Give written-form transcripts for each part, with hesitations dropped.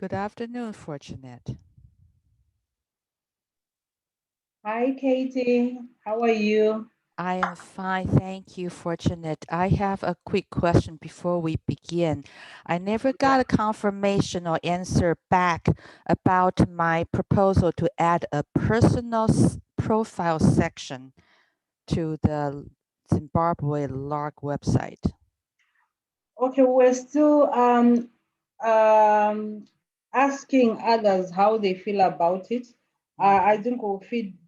Good afternoon, Fortunate. Hi, Katie. How are you? I am fine, thank you, Fortunate. I have a quick question before we begin. I never Yeah. got a confirmation or answer back about my proposal to add a personal profile section to the Zimbabwe LARC website. Okay, we're still asking others how they feel about it. I Mhm. think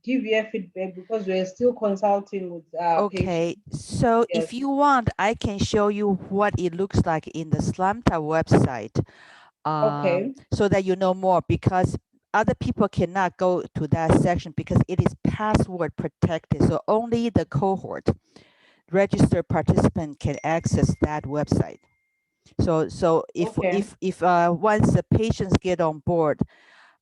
give you a feedback because we're still consulting with Okay, patients. so Yes. if you want, I can show you what it looks like in the Slamta website, Okay. so that you know more, because other people cannot go to that section because it is password protected. So only the cohort registered participant can access that website. So Okay. if once the patients get on board,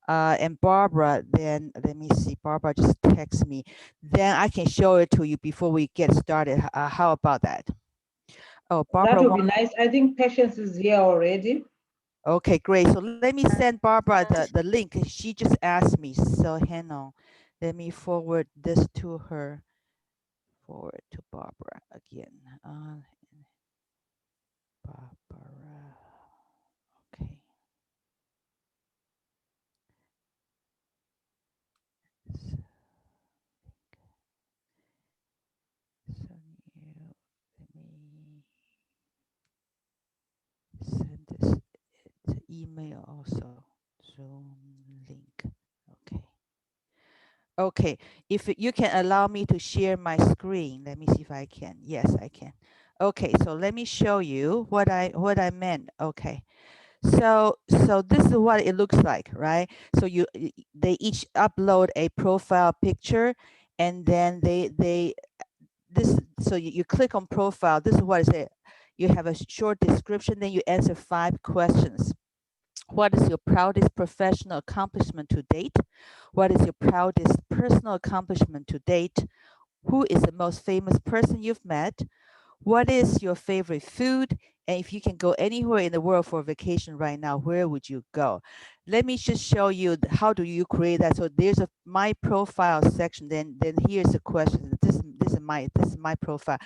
and Barbara, then let me see, Barbara just text me, then I can show it to you before we get started. How about that? Oh, That Barbara would be wants, nice. I think patience is here already. okay, great. So let me send Barbara the link. She just asked me. So hang on. Let me forward this to her. Forward to Barbara again. Barbara. Okay. So, so you, let me send this to email also. Zoom link. Okay. Okay. If you can allow me to share my screen, let me see if I can. Yes, I can. Okay, so let me show you what I meant. Okay. So this is what it looks like, right? So they each upload a profile picture, and then they this so you click on profile. This is what it says. You have a short description, then you answer 5 questions. What is your proudest professional accomplishment to date? What is your proudest personal accomplishment to date? Who is the most famous person you've met? What is your favorite food? And if you can go anywhere in the world for a vacation right now, where would you go? Let me just show you how do you create that. So there's a my profile section. Then here's the question. This is my profile.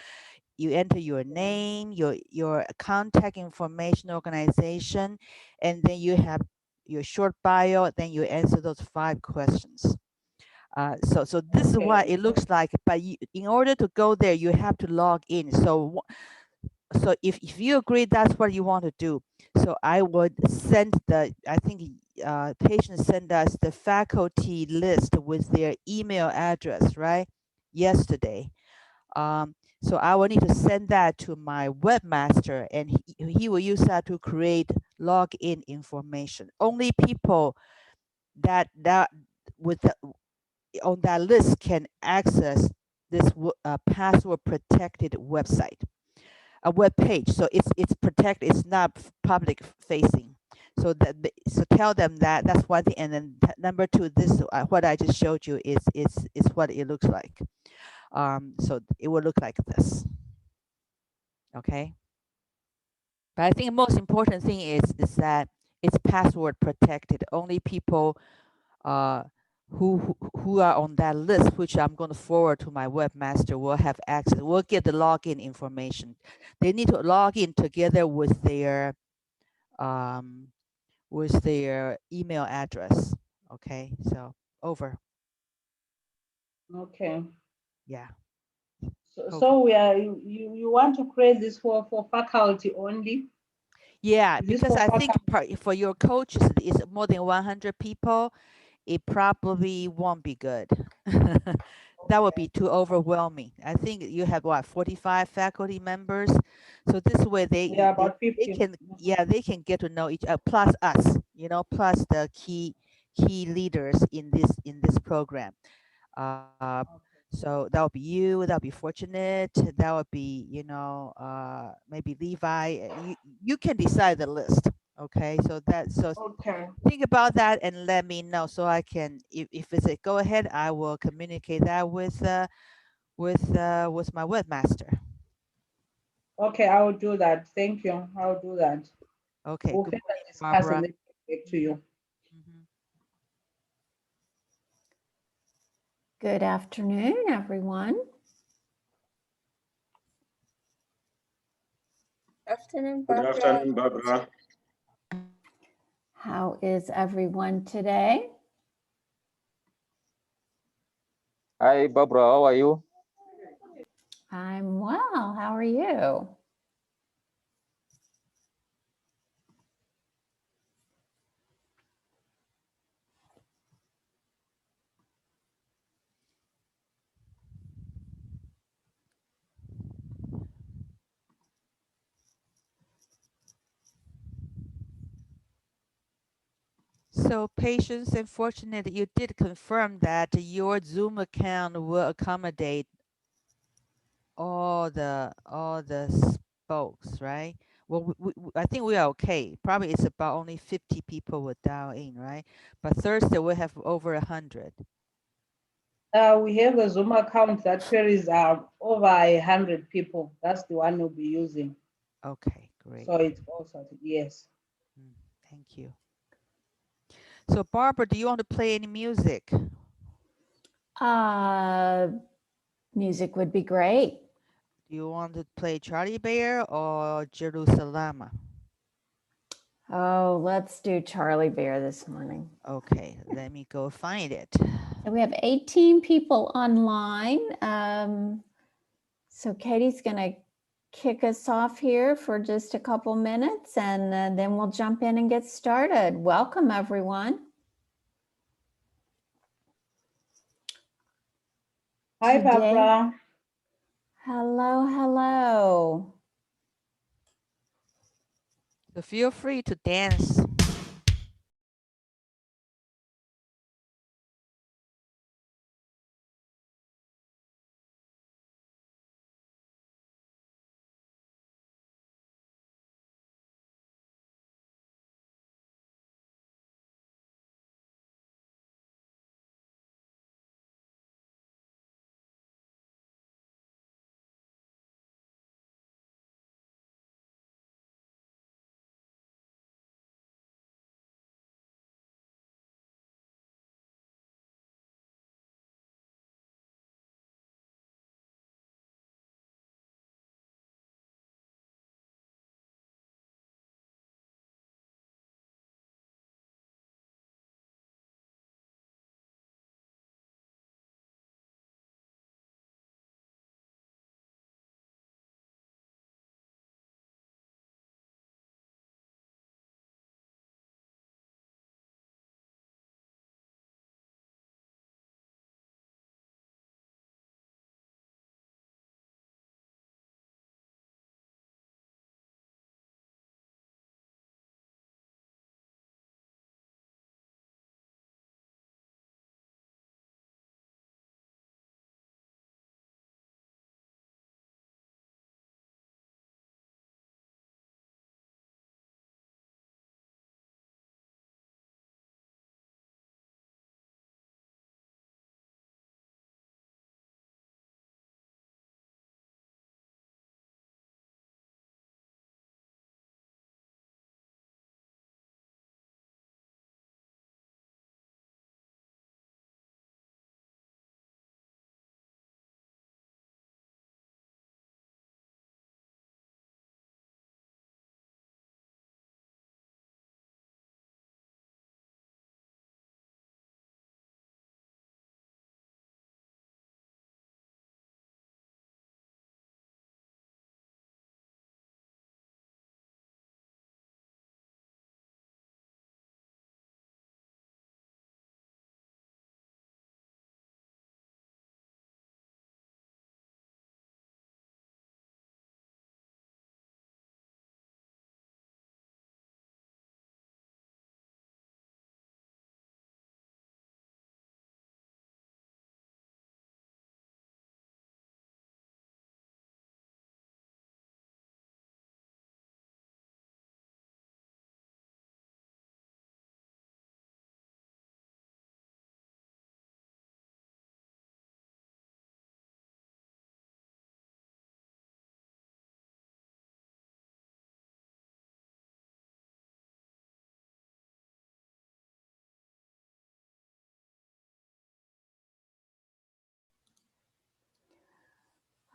You enter your name, your contact information, organization, and then you have your short bio. Then you answer those 5 questions. So this is what Okay. it looks like. But in order to go there, you have to log in. So if you agree that's what you want to do, so I would send I think patients send us the faculty list with their email address, right? Yesterday. Um, so I will need to send that to my webmaster, and he will use that to create login information. Only people that with the, on that list can access this password protected website, a web page. So it's protected. It's not public facing. So so tell them that that's one thing. And then number two, this what I just showed you is what it looks like. So it will look like this. Okay. But I think the most important thing is that it's password protected. Only people uh, who are on that list, which I'm going to forward to my webmaster, will have access. Will get the login information. They need to log in together um, with their email address. Okay, so over. Okay. Yeah, over. So we are you want to create this for faculty only? Yeah, Is this because for I think faculty? for your coaches, it's more than 100 people. It probably won't be good. That would Okay. be too overwhelming. I think you have what, 45 faculty members. So this way Yeah, they, about they 50. can, yeah, they can get to know each other, plus us, plus the key leaders in this program. So that would be you, that would be Fortunate, that would be, maybe Levi. You can decide the list. Okay, so Okay. think about that and let me know so I can, if it's a go ahead, I will communicate that with my webmaster. Okay, I will do that. Thank you. I'll do that. Okay, We'll good further morning, discuss on Barbara. it. back to you. Mhm. Good afternoon, everyone. Afternoon, Good Barbara. afternoon, Barbara. How is everyone today? Hi, Barbara. How are you? I'm well. How are you? So Patience, unfortunately, you did confirm that your Zoom account will accommodate all the spokes, right? Well, I think we are okay. Probably it's about only 50 people will dial in, right? But Thursday we'll have over 100. We have a Zoom account that carries over 100 people. That's the one we'll be using. Okay, great. So it's also, yes. Thank you. So Barbara, do you want to play any music? Music would be great. Do you want to play Charlie Bear or Jerusalem? Oh, let's do Charlie Bear this morning. Okay, let me go find it. So we have 18 people online. So Katie's going to kick us off here for just a couple minutes, and then we'll jump in and get started. Welcome, everyone. Hi, Today- Barbara. Hello, hello. So feel free to dance.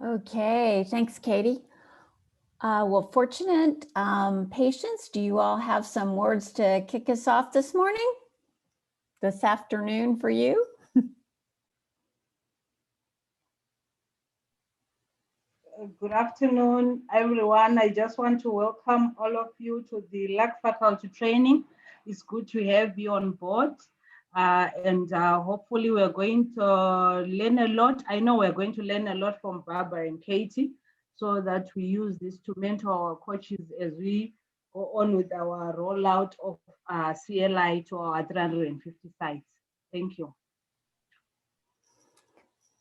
Okay, thanks, Katie. Well, fortunate patients, do you all have some words to kick us off this morning? This afternoon for you? Good afternoon, everyone. I just want to welcome all of you to the LARC faculty training. It's good to have you on board. And hopefully we're going to learn a lot. I know we're going to learn a lot from Barbara and Katie, so that we use this to mentor our coaches as we go on with our rollout of CLI to our 350 sites. Thank you.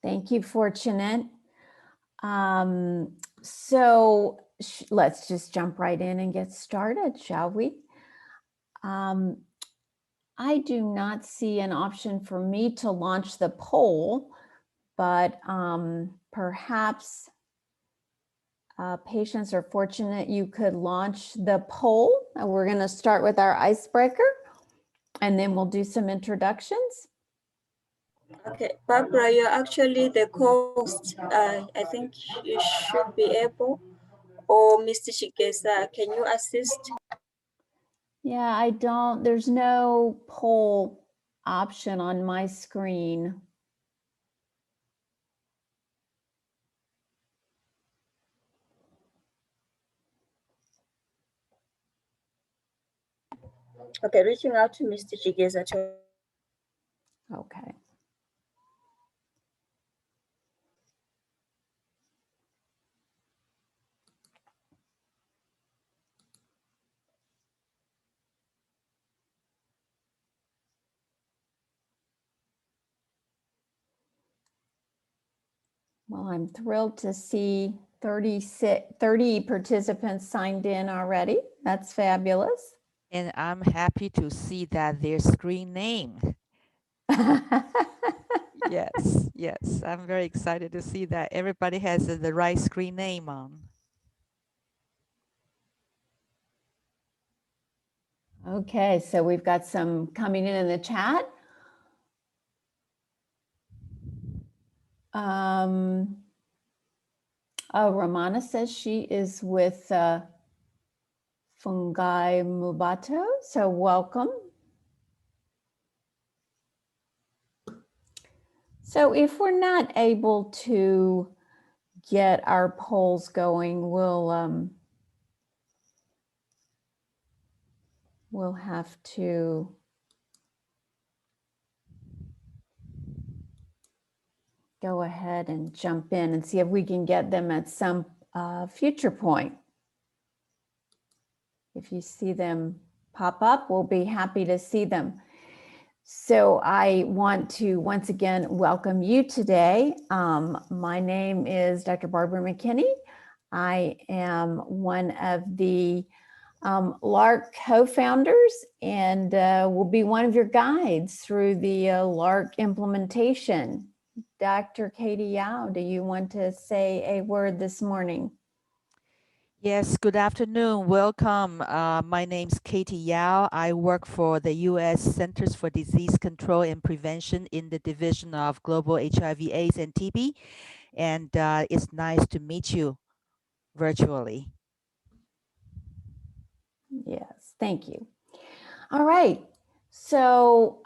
Thank you, Fortunate. So let's just jump right in and get started, shall we? I do not see an option for me to launch the poll, but perhaps patients are fortunate you could launch the poll. We're going to start with our icebreaker, and then we'll do some introductions. Okay, Barbara, you're actually the host. I think you should be able, or Mr. Chigesa, can you assist? Yeah, I don't, there's no poll option on my screen. Okay, reaching out to Mr. Chigesa. Okay. Well, I'm thrilled to see 30 participants signed in already. That's fabulous. And I'm happy to see that their screen name. Yes, yes. I'm very excited to see that everybody has the right screen name on. Okay, so we've got some coming in the chat. Oh, Romana says she is with Fungi Mubato, so welcome. So if we're not able to get our polls going, we'll have to go ahead and jump in and see if we can get them at some future point. If you see them pop up, we'll be happy to see them. So I want to once again welcome you today. My name is Dr. Barbara McKinney. I am one of the LARC co-founders and will be one of your guides through the LARC implementation. Dr. Katie Yao, do you want to say a word this morning? Yes, good afternoon. Welcome. My name's Katie Yao. I work for the U.S. Centers for Disease Control and Prevention in the Division of Global HIV/AIDS and TB. And it's nice to meet you virtually. Yes, thank you. All right, so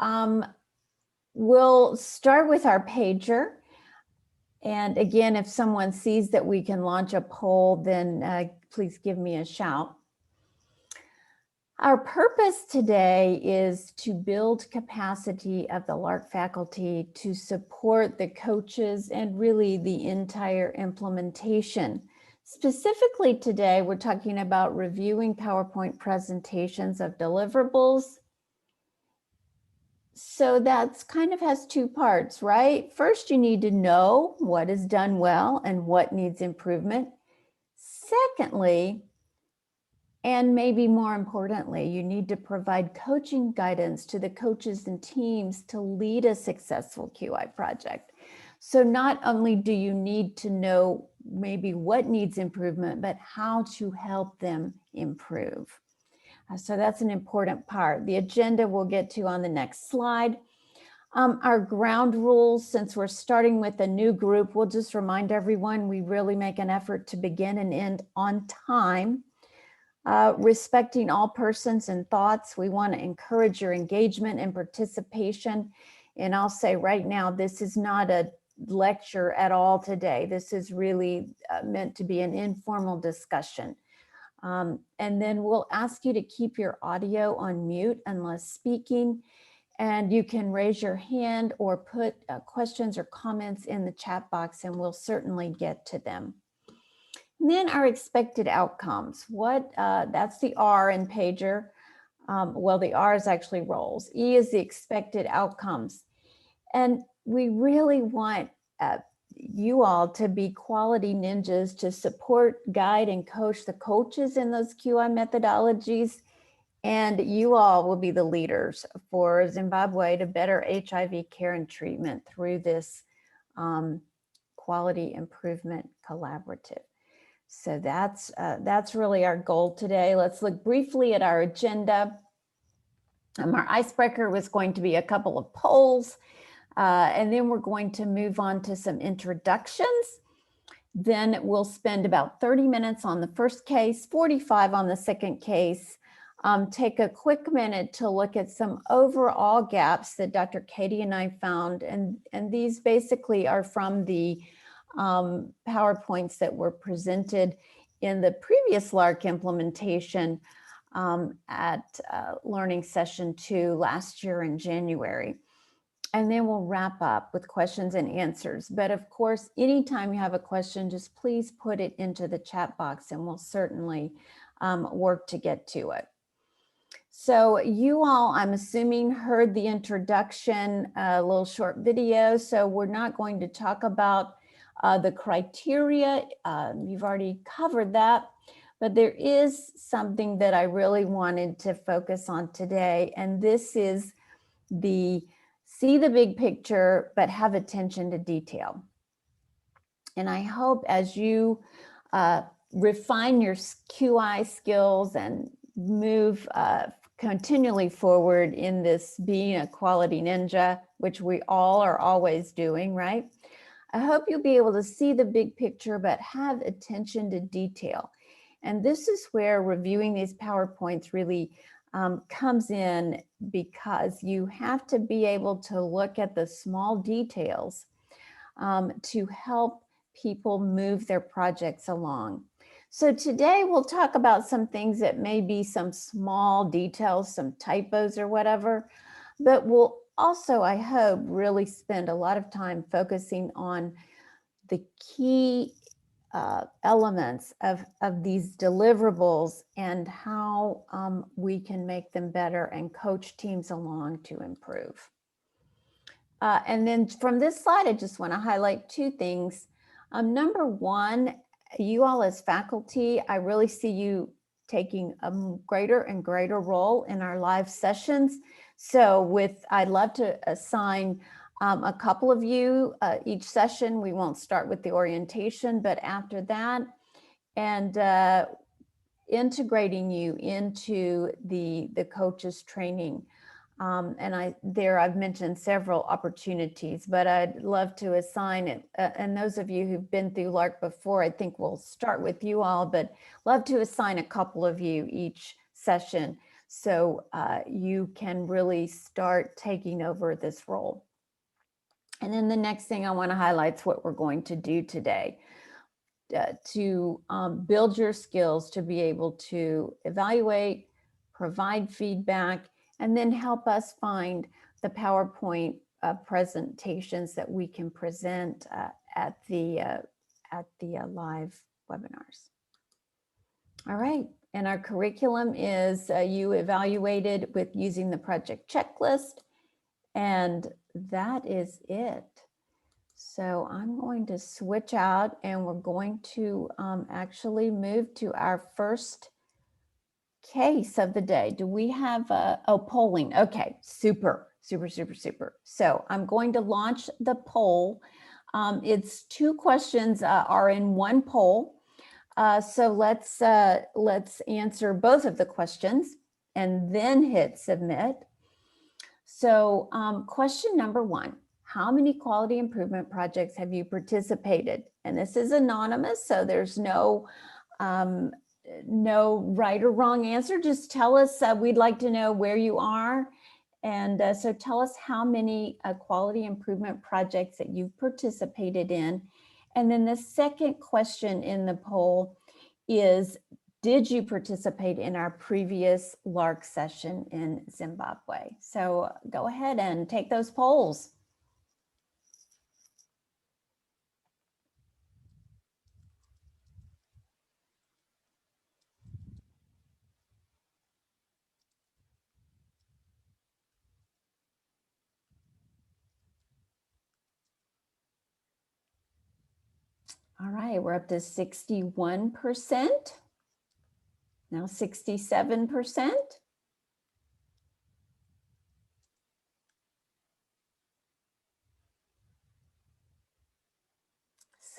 we'll start with our pager. And again, if someone sees that we can launch a poll, then please give me a shout. Our purpose today is to build capacity of the LARC faculty to support the coaches and really the entire implementation. Specifically today, we're talking about reviewing PowerPoint presentations of deliverables. So that's kind of has two parts, right? First, you need to know what is done well and what needs improvement. Secondly, and maybe more importantly, you need to provide coaching guidance to the coaches and teams to lead a successful QI project. So not only do you need to know maybe what needs improvement, but how to help them improve. So that's an important part. The agenda we'll get to on the next slide. Our ground rules, since we're starting with a new group, we'll just remind everyone we really make an effort to begin and end on time. Respecting all persons and thoughts, we want to encourage your engagement and participation. And I'll say right now, this is not a lecture at all today. This is really meant to be an informal discussion. And then we'll ask you to keep your audio on mute unless speaking. And you can raise your hand or put questions or comments in the chat box, and we'll certainly get to them. And then our expected outcomes. That's the R in Pager. Well, the R is actually roles. E is the expected outcomes. And we really want you all to be quality ninjas to support, guide, and coach the coaches in those QI methodologies. And you all will be the leaders for Zimbabwe to better HIV care and treatment through this quality improvement collaborative. So that's really our goal today. Let's look briefly at our agenda. Our icebreaker was going to be a couple of polls, and then we're going to move on to some introductions. Then we'll spend about 30 minutes on the first case, 45 on the second case. Take a quick minute to look at some overall gaps that Dr. Katie and I found. And these basically are from the PowerPoints that were presented in the previous LARC implementation at Learning Session 2 last year in January. And then we'll wrap up with questions and answers. But of course, anytime you have a question, just please put it into the chat box and we'll certainly work to get to it. So you all, I'm assuming, heard the introduction, a little short video. So we're not going to talk about the criteria. You've already covered that. But there is something that I really wanted to focus on today. And this is the see the big picture, but have attention to detail. And I hope as you refine your QI skills and move continually forward in this being a quality ninja, which we all are always doing, right? I hope you'll be able to see the big picture, but have attention to detail. And this is where reviewing these PowerPoints really comes in, because you have to be able to look at the small details to help people move their projects along. So today we'll talk about some things that may be some small details, some typos or whatever, but we'll also, I hope, really spend a lot of time focusing on the key elements of these deliverables and how we can make them better and coach teams along to improve. And then from this slide, I just want to highlight two things. Number one, you all as faculty, I really see you taking a greater and greater role in our live sessions. So I'd love to assign a couple of you each session. We won't start with the orientation, but after that, and integrating you into the coaches training. And I've mentioned several opportunities, but I'd love to assign it. And those of you who've been through LARC before, I think we'll start with you all, but love to assign a couple of you each session so you can really start taking over this role. And then the next thing I want to highlight is what we're going to do today to build your skills to be able to evaluate, provide feedback, and then help us find the PowerPoint presentations that we can present at the live webinars. All right, and our curriculum is you evaluated with using the project checklist, and that is it. So I'm going to switch out and we're going to actually move to our first case of the day. Do we have polling? Okay, super. So I'm going to launch the poll. It's two questions are in one poll. So let's answer both of the questions and then hit submit. So question number 1, how many quality improvement projects have you participated? And this is anonymous, so there's no right or wrong answer. Just tell us, we'd like to know where you are. And so tell us how many quality improvement projects that you've participated in. And then the second question in the poll is, did you participate in our previous LARC session in Zimbabwe? So go ahead and take those polls. All right, we're up to 61%. Now 67%.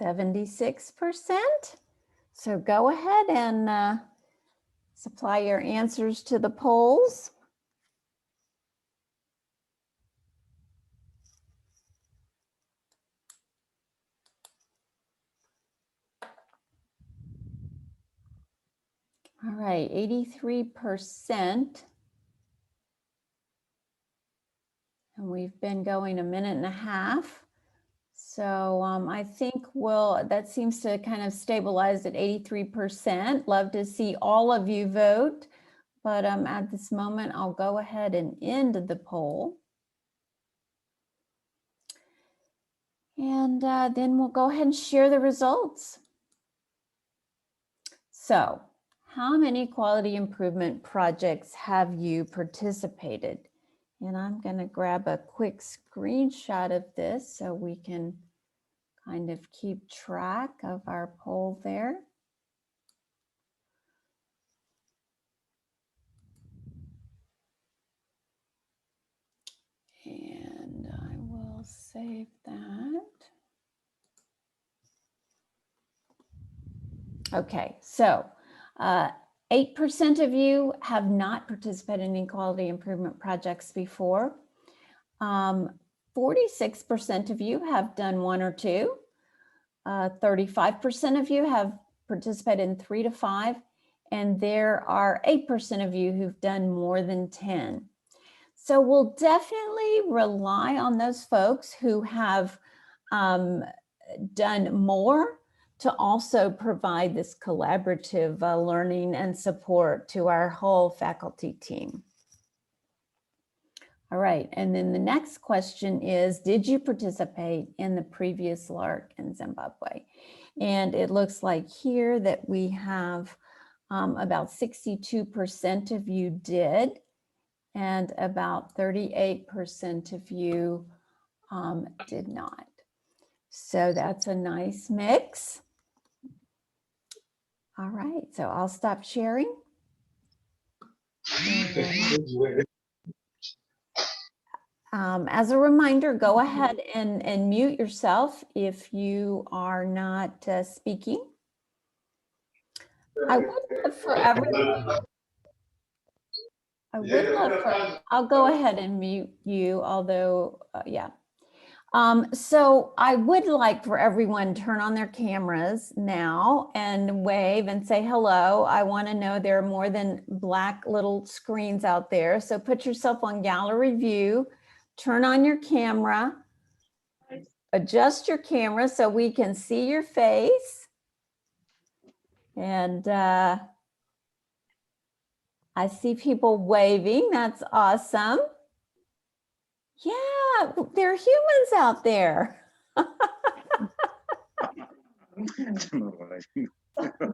76%. So go ahead and supply your answers to the polls. All right, 83%. And we've been going a minute and a half. So I think that seems to kind of stabilize at 83%. Love to see all of you vote. But at this moment, I'll go ahead and end the poll. And then we'll go ahead and share the results. So how many quality improvement projects have you participated? And I'm going to grab a quick screenshot of this so we can kind of keep track of our poll there. And I will save that. Okay, so 8% of you have not participated in quality improvement projects before. 46% of you have done 1 or 2. 35% of you have participated in 3 to 5. And there are 8% of you who've done more than 10. So we'll definitely rely on those folks who have done more to also provide this collaborative learning and support to our whole faculty team. All right, and then the next question is, did you participate in the previous LARC in Zimbabwe? And it looks like here that we have about 62% of you did, and about 38% of you did not. So that's a nice mix. All right, so I'll stop sharing. As a reminder, go ahead and mute yourself if you are not speaking. I would love for everyone. I'll go ahead and mute you, although, yeah. So I would like for everyone to turn on their cameras now and wave and say hello. I want to know there are more than black little screens out there. So put yourself on gallery view, turn on your camera, adjust your camera so we can see your face. And I see people waving. That's awesome. Yeah, there are humans out there.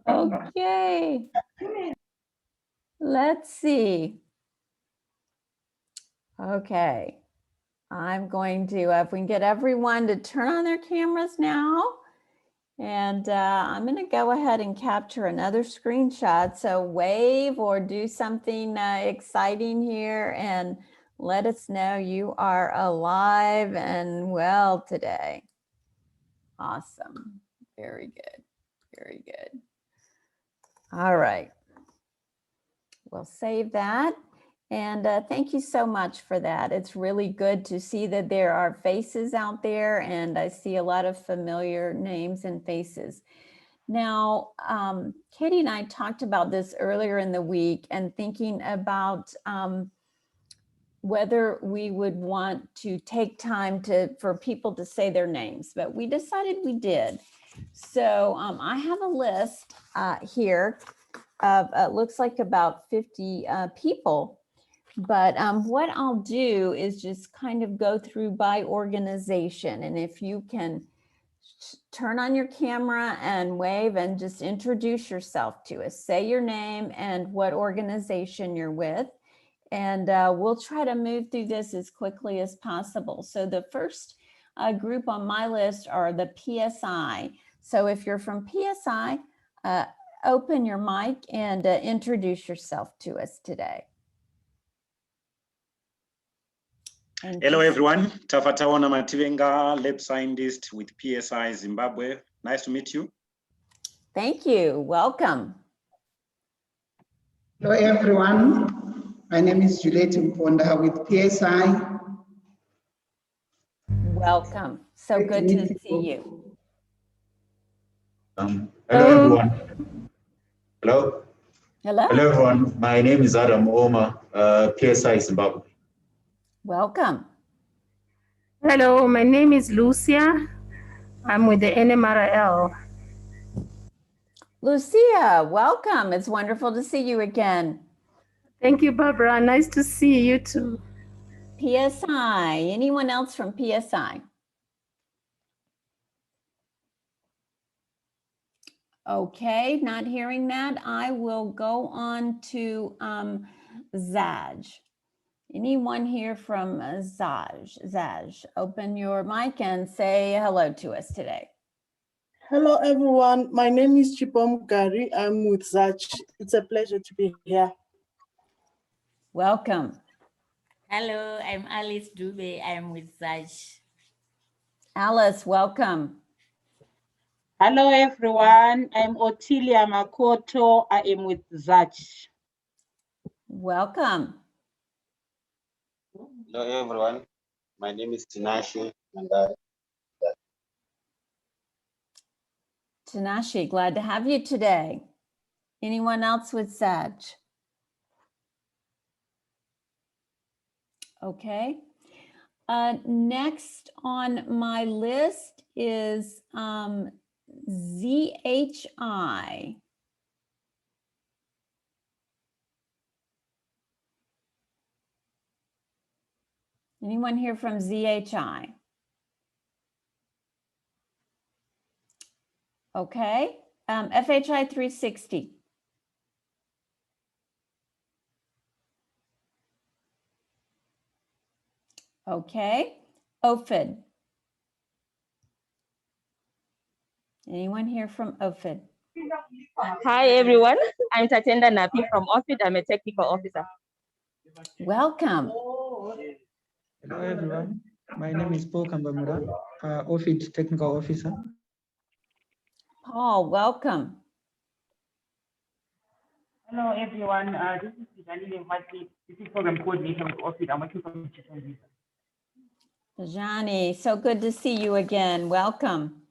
Okay. Let's see. Okay. I'm going to, if we can get everyone to turn on their cameras now. And I'm going to go ahead and capture another screenshot. So wave or do something exciting here and let us know you are alive and well today. Awesome. Very good. Very good. All right. We'll save that. And thank you so much for that. It's really good to see that there are faces out there, and I see a lot of familiar names and faces. Now, Katie and I talked about this earlier in the week and thinking about whether we would want to take time for people to say their names, but we decided we did. So I have a list here of looks like about 50 people. But what I'll do is just kind of go through by organization. And if you can turn on your camera and wave and just introduce yourself to us, say your name and what organization you're with. And we'll try to move through this as quickly as possible. So the first group on my list are the PSI. So if you're from PSI, open your mic and introduce yourself to us today. Hello everyone, Tafatawana Mativenga, lab scientist with PSI Zimbabwe. Nice to meet you. Thank you, welcome. Hello everyone, my name is Juliet Mponda with PSI. Welcome, so good to see you. Hello everyone. Hello. Hello. Hello everyone, my name is Adam Oma, PSI Zimbabwe. Welcome. Hello, my name is Lucia. I'm with the NMRL. Lucia, welcome. It's wonderful to see you again. Thank you, Barbara. Nice to see you too. PSI, anyone else from PSI? Okay, not hearing that. I will go on to Zaj. Anyone here from Zaj? Zaj, open your mic and say hello to us today. Hello, everyone. My name is Chipom Gary. I'm with Zaj. It's a pleasure to be here. Welcome. Hello, I'm Alice Dube. I'm with Zaj. Alice, welcome. Hello, everyone. I'm Otilia Makoto. I am with Zaj. Welcome. Hello, everyone. My name is Tinashi. And Tanashi, glad to have you today. Anyone else with Zaj? Okay. Next on my list is ZHI. Anyone here from ZHI? Okay. FHI 360. Okay. OFID. Anyone here from OFID? Hi, everyone. I'm Tatenda Napi from OFID. I'm a technical officer. Welcome. Hello, everyone. My name is Paul Kambamura, OFID technical officer. Paul, welcome. Hello, everyone. This is Janine Mati. This is program coordinator with OFID. I'm working from Chitonga. Jani, so good to see you again. Welcome.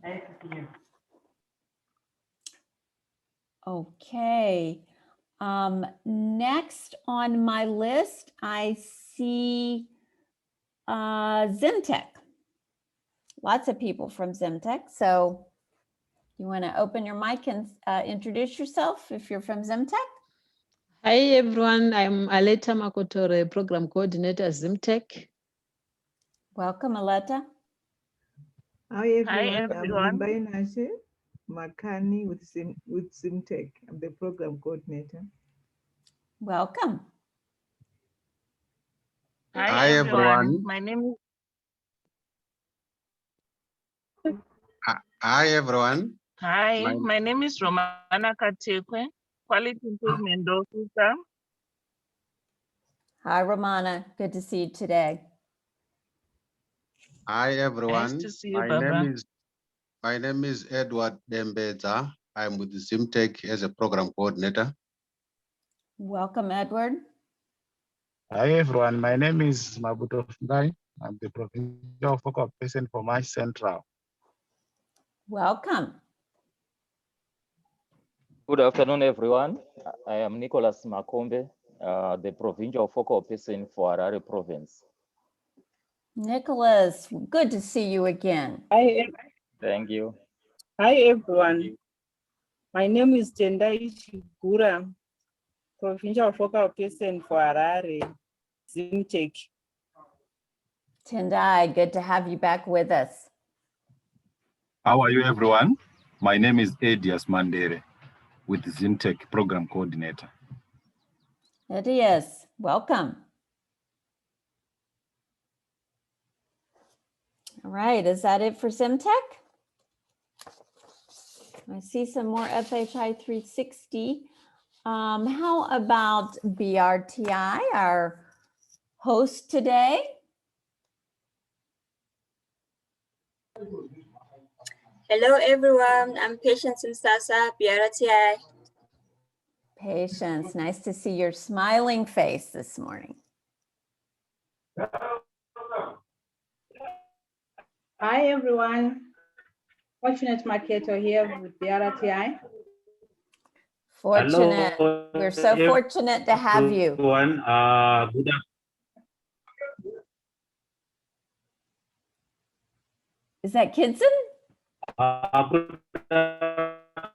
Nice to see you. Okay. Next on my list, I see Zimtech. Lots of people from Zimtech. So you want to open your mic and introduce yourself if you're from Zimtech? Hi, everyone. I'm Aleta Makotore, Program Coordinator, Zimtech. Welcome, Aleta. Hi, everyone. Hi, everyone. I'm Mbaye Nashe Makani with Zimtech. I'm the Program Coordinator. Welcome. Hi, everyone. My name is... Hi, everyone. Hi, my name is Romana Katekwe, Quality Improvement Officer. Hi, Romana. Good to see you today. Hi, everyone. Nice to see you, Barbara. My name is Edward Dembeza. I'm with Zimtech as a program coordinator. Welcome, Edward. Hi, everyone. My name is Mabuto Fungai. I'm the provincial focal person for my central. Welcome. Good afternoon, everyone. I am Nicholas Makombe, the provincial focal person for Harare province. Nicholas, good to see you again. Thank you. Hi, everyone. My name is Tendai Shigura, provincial focal person for Harare, Zimtech. Tendai, good to have you back with us. How are you, everyone? My name is Edias Mandere with Zimtech Program Coordinator. Edias, welcome. All right, is that it for Zimtech? I see some more FHI 360. How about BRTI, our host today? Hello, everyone. I'm Patience Msasa, BRTI. Patience, nice to see your smiling face this morning. Hi, everyone. Fortunate Marketo here with BRTI. Fortunate. Hello, We're so fortunate to have you. Everyone, good Is that Kidson? Good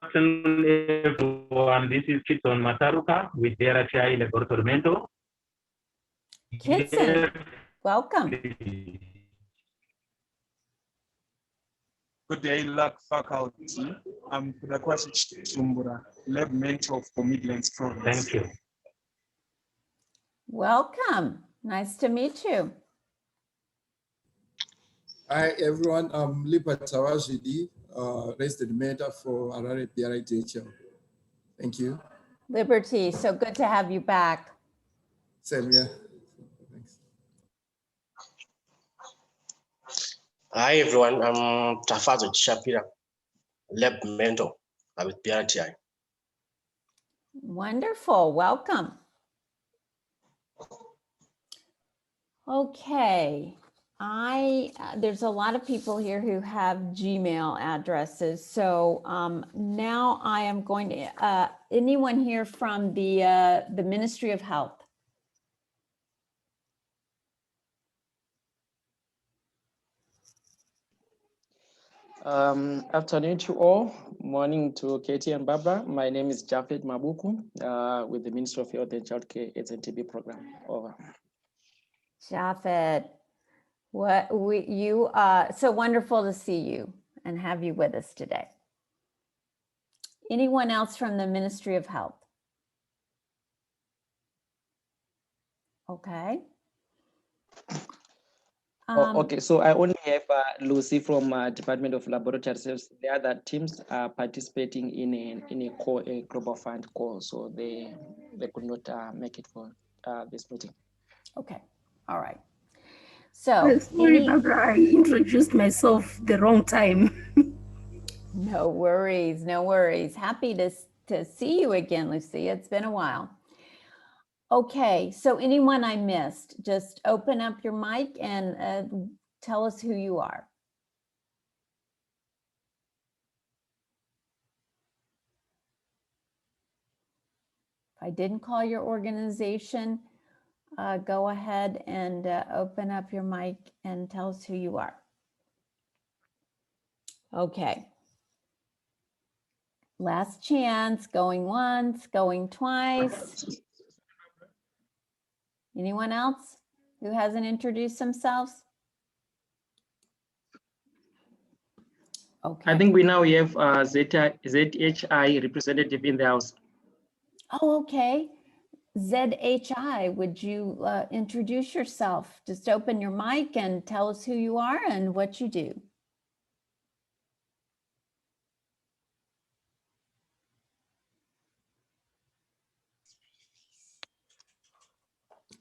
afternoon, everyone. This is Kidson Mataruka with BRTI Laboratory Mentor. Kidson, welcome. Good day, LARC faculty. I'm Kudakwasi Chumbura, lab mentor for Midlands Province. Thank you. Welcome. Nice to meet you. Hi, everyone. I'm Lipat Sawajidi, resident mentor for Harare BRITHL. Thank you. Liberty, so good to have you back. Same here. Thanks. Hi, everyone. I'm Tafazo Shapira, lab mentor with BRTI. Wonderful. Welcome. Okay. There's a lot of people here who have Gmail addresses. So now I am going to, anyone here from the Ministry of Health? Afternoon to all, morning to Katie and Barbara. My name is Jafet Mabuku with the Ministry of Health and Childcare AIDS and TB program. Over. Jafet, so wonderful to see you and have you with us today. Anyone else from the Ministry of Health? Okay. Okay, so I only have Lucy from Department of Laboratory Services. The other teams are participating in a global fund call, so they could not make it for this meeting. Okay, all right. So sorry, Barbara, I introduced myself the wrong time. No worries, no worries. Happy to see you again, Lucy. It's been a while. Okay, so anyone I missed, just open up your mic and tell us who you are. If I didn't call your organization, go ahead and open up your mic and tell us who you are. Okay. Last chance, going once, going twice. Anyone else who hasn't introduced themselves? Okay. I think we now have ZHI representative in the house. Oh, okay. ZHI, would you introduce yourself? Just open your mic and tell us who you are and what you do.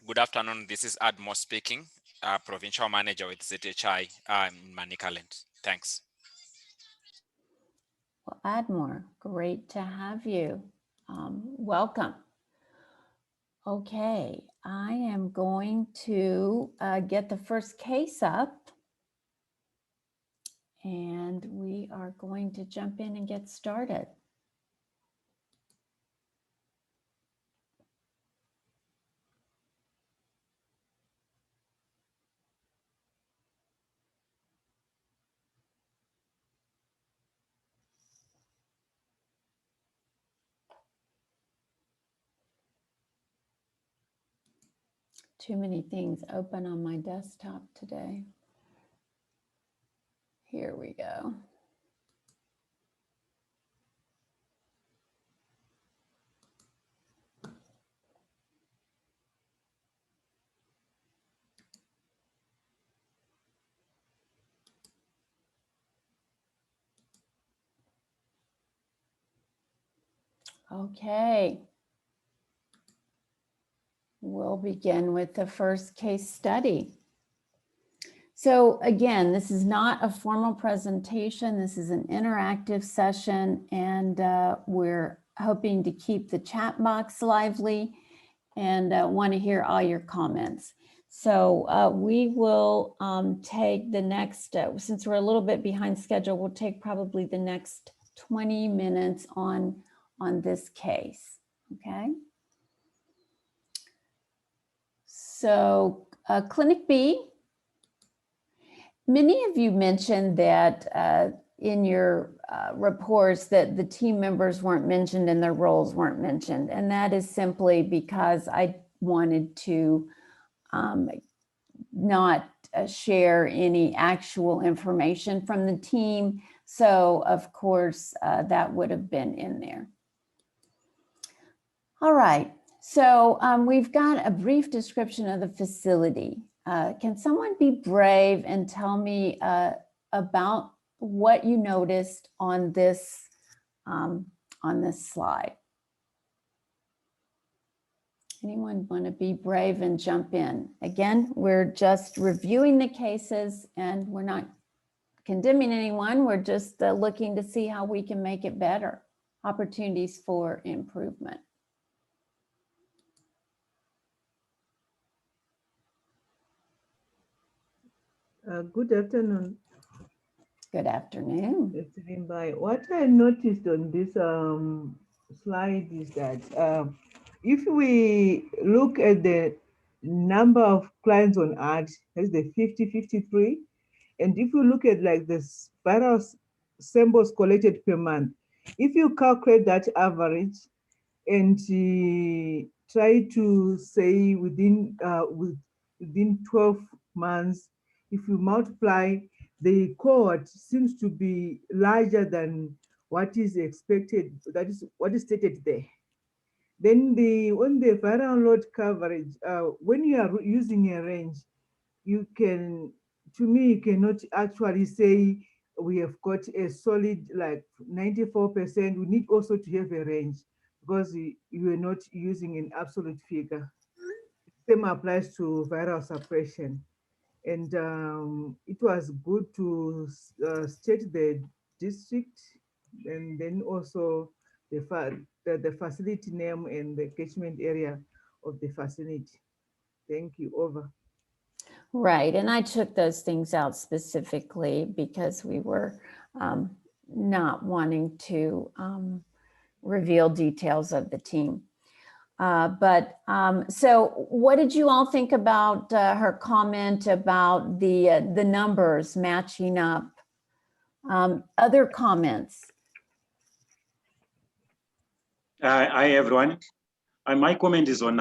Good afternoon. This is Admo speaking, Provincial Manager with ZHI in Manicaland. Thanks. Well, Admore, great to have you. Welcome. Okay, I am going to get the first case up. And we are going to jump in and get started. Too many things open on my desktop today. Here we go. Okay. We'll begin with the first case study. So again, this is not a formal presentation. This is an interactive session, and we're hoping to keep the chat box lively and want to hear all your comments. So we will take the next, since we're a little bit behind schedule, we'll take probably the next 20 minutes on this case, okay? So Clinic B, many of you mentioned that in your reports that the team members weren't mentioned and their roles weren't mentioned. And that is simply because I wanted to not share any actual information from the team. So of course, that would have been in there. All right, so we've got a brief description of the facility. Can someone be brave and tell me about what you noticed on this slide? Anyone want to be brave and jump in? Again, we're just reviewing the cases and we're not condemning anyone. We're just looking to see how we can make it better, opportunities for improvement. Good afternoon. Good afternoon. What I noticed on this slide is that if we look at the number of clients on art, that's the 50-53, and if you look at like this virus samples collected per month, if you calculate that average and try to say within 12 months, if you multiply, the cohort seems to be larger than what is expected. That is what is stated there. Then on the viral load coverage, when you are using a range, you can, to me, you cannot actually say we have got a solid like 94%. We need also to have a range because you are not using an absolute figure. Same applies to viral suppression. And it was good to state the district and then also the facility name and the catchment area of the facility. Thank you. Over. Right, and I took those things out specifically because we were not wanting to reveal details of the team. So what did you all think about her comment about the numbers matching up? Other comments? Hi, everyone. My comment is on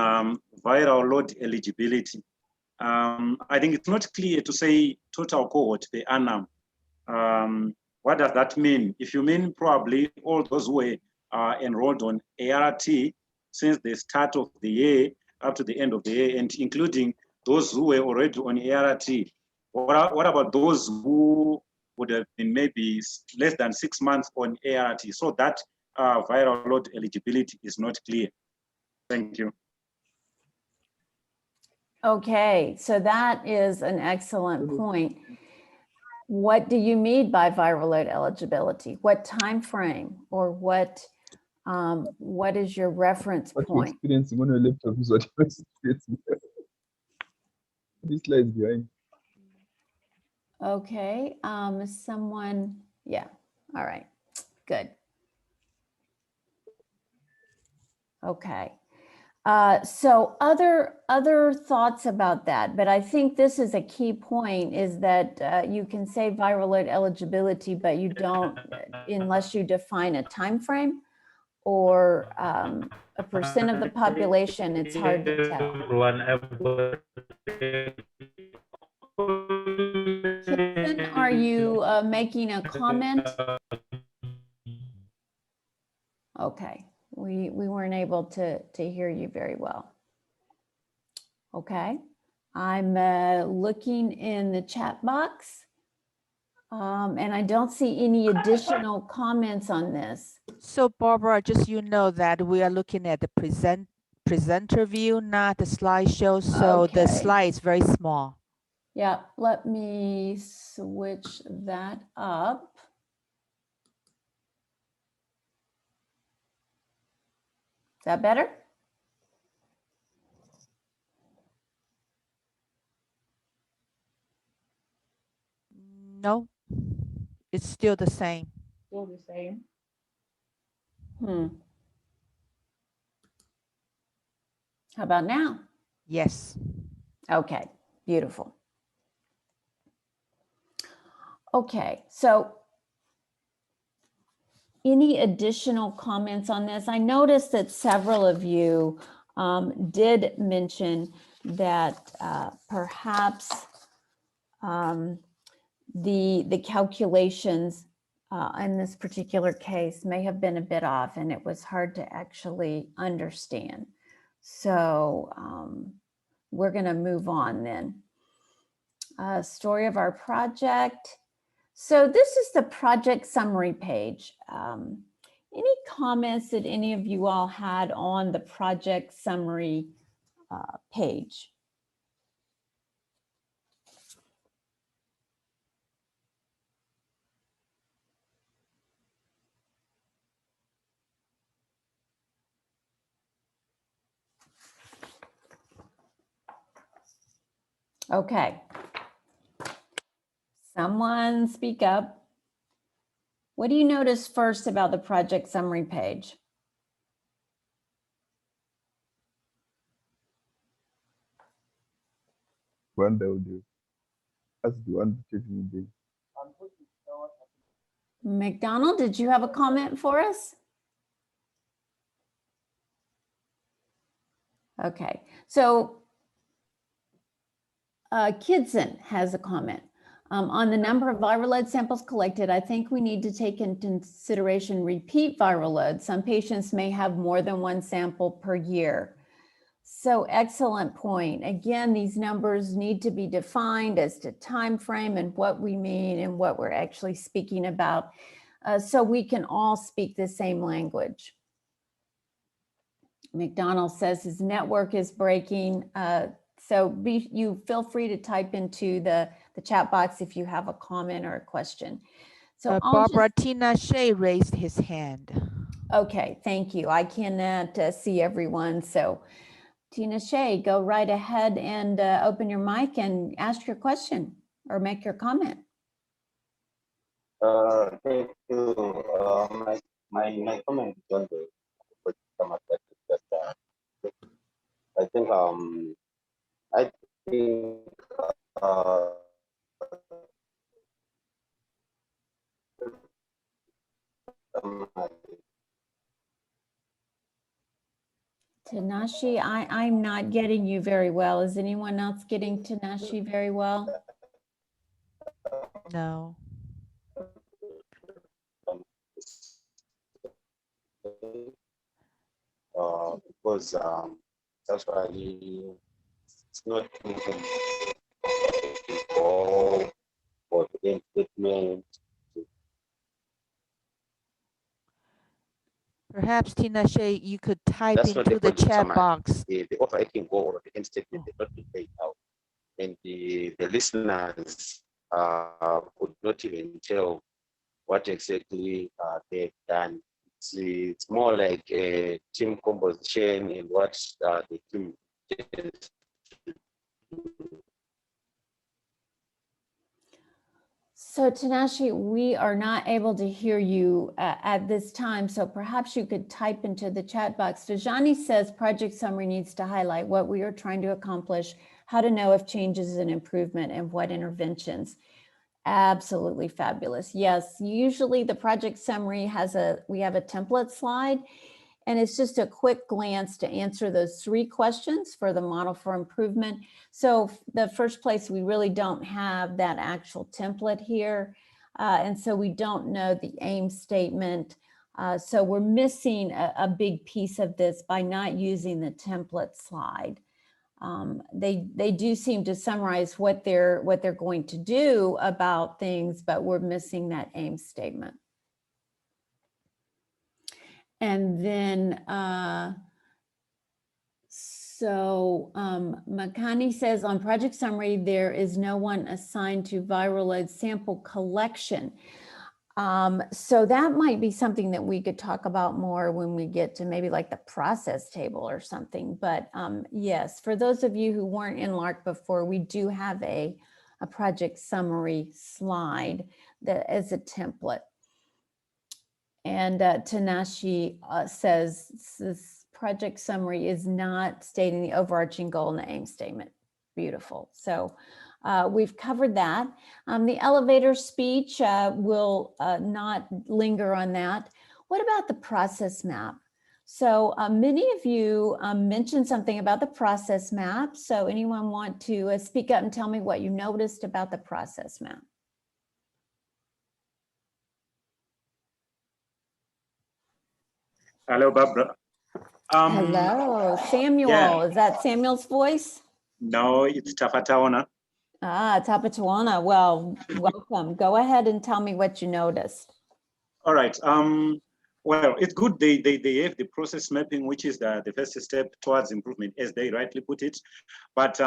viral load eligibility. I think it's not clear to say total cohort per annum. What does that mean? If you mean probably all those who were enrolled on ART since the start of the year up to the end of the year, and including those who were already on ART, what about those who would have been maybe less than 6 months on ART? So that viral load eligibility is not clear. Thank you. Okay, so that is an excellent point. What do you mean by viral load eligibility? What time frame or what What is your reference What you're point? experiencing on your laptop is what you're experiencing. This slide behind. Okay, someone, yeah, all right, good. Okay, so other thoughts about that, but I think this is a key point, is that you can say viral load eligibility, but you don't, unless you define a time frame or a percent of the population, it's hard to tell. Kitson, are you making a comment? Okay, we weren't able to hear you very well. Okay, I'm looking in the chat box and I don't see any additional comments on this. So Barbara, just you know that we are looking at the presenter view, not the slideshow. So the Okay. slide is very small. Yeah, let me switch that up. Is that better? No, it's still the same. Still the same. How about now? Yes. Okay, beautiful. Okay, so any additional comments on this? I noticed that several of you did mention that perhaps the calculations in this particular case may have been a bit off and it was hard to actually understand. So we're going to move on then. Story of our project. So this is the project summary page. Any comments that any of you all had on the project summary page? Okay. Someone speak up. What do you notice first about the project summary page? One day audio. That's the one taking me. McDonald, did you have a comment for us? Okay, so Kidson has a comment. On the number of viral load samples collected, I think we need to take into consideration repeat viral loads. Some patients may have more than one sample per year. So excellent point. Again, these numbers need to be defined as to time frame and what we mean and what we're actually speaking about, so we can all speak the same language. McDonald says his network is breaking. So you feel free to type into the chat box if you have a comment or a question. So Barbara, Tina Shea raised his hand. Okay, thank you. I cannot see everyone. So Tina Shea, go right ahead and open your mic and ask your question or make your comment. Thank you. My comment is on the I think Tanashi, I'm not getting you very well. Is anyone else getting Tanashi very well? No. Because actually it's not moving for the statement. Perhaps Tina Shea, you could type into the chat box. The offer I can go or the end statement did not be paid out. And the listeners could not even tell what exactly they've done it's more like a team composition and what the team does. So Tanashi, we are not able to hear you at this time, so perhaps you could type into the chat box. Dajani says project summary needs to highlight what we are trying to accomplish, how to know if changes and improvement, and what interventions. Absolutely fabulous. Yes, usually the project summary we have a template slide, and it's just a quick glance to answer those 3 questions for the model for improvement. So the first place, we really don't have that actual template here. And so we don't know the aim statement. So we're missing a big piece of this by not using the template slide. They do seem to summarize what they're going to do about things, but we're missing that aim statement. And then, Makani says on project summary, there is no one assigned to viral load sample collection. So that might be something that we could talk about more when we get to maybe like the process table or something. But yes, for those of you who weren't in LARC before, we do have a project summary slide that is a template. And Tanashi says this project summary is not stating the overarching goal in the aim statement. Beautiful. So we've covered that. The elevator speech, will not linger on that. What about the process map? So many of you mentioned something about the process map. So anyone want to speak up and tell me what you noticed about the process map? Hello, Barbara. Hello, Samuel. Yeah. Is that Samuel's voice? No, it's Tafataona. Ah, Tapatawana. Well, welcome. Go ahead and tell me what you noticed. All right. Well, it's good they have the process mapping, which is the first step towards improvement, as they rightly put it. But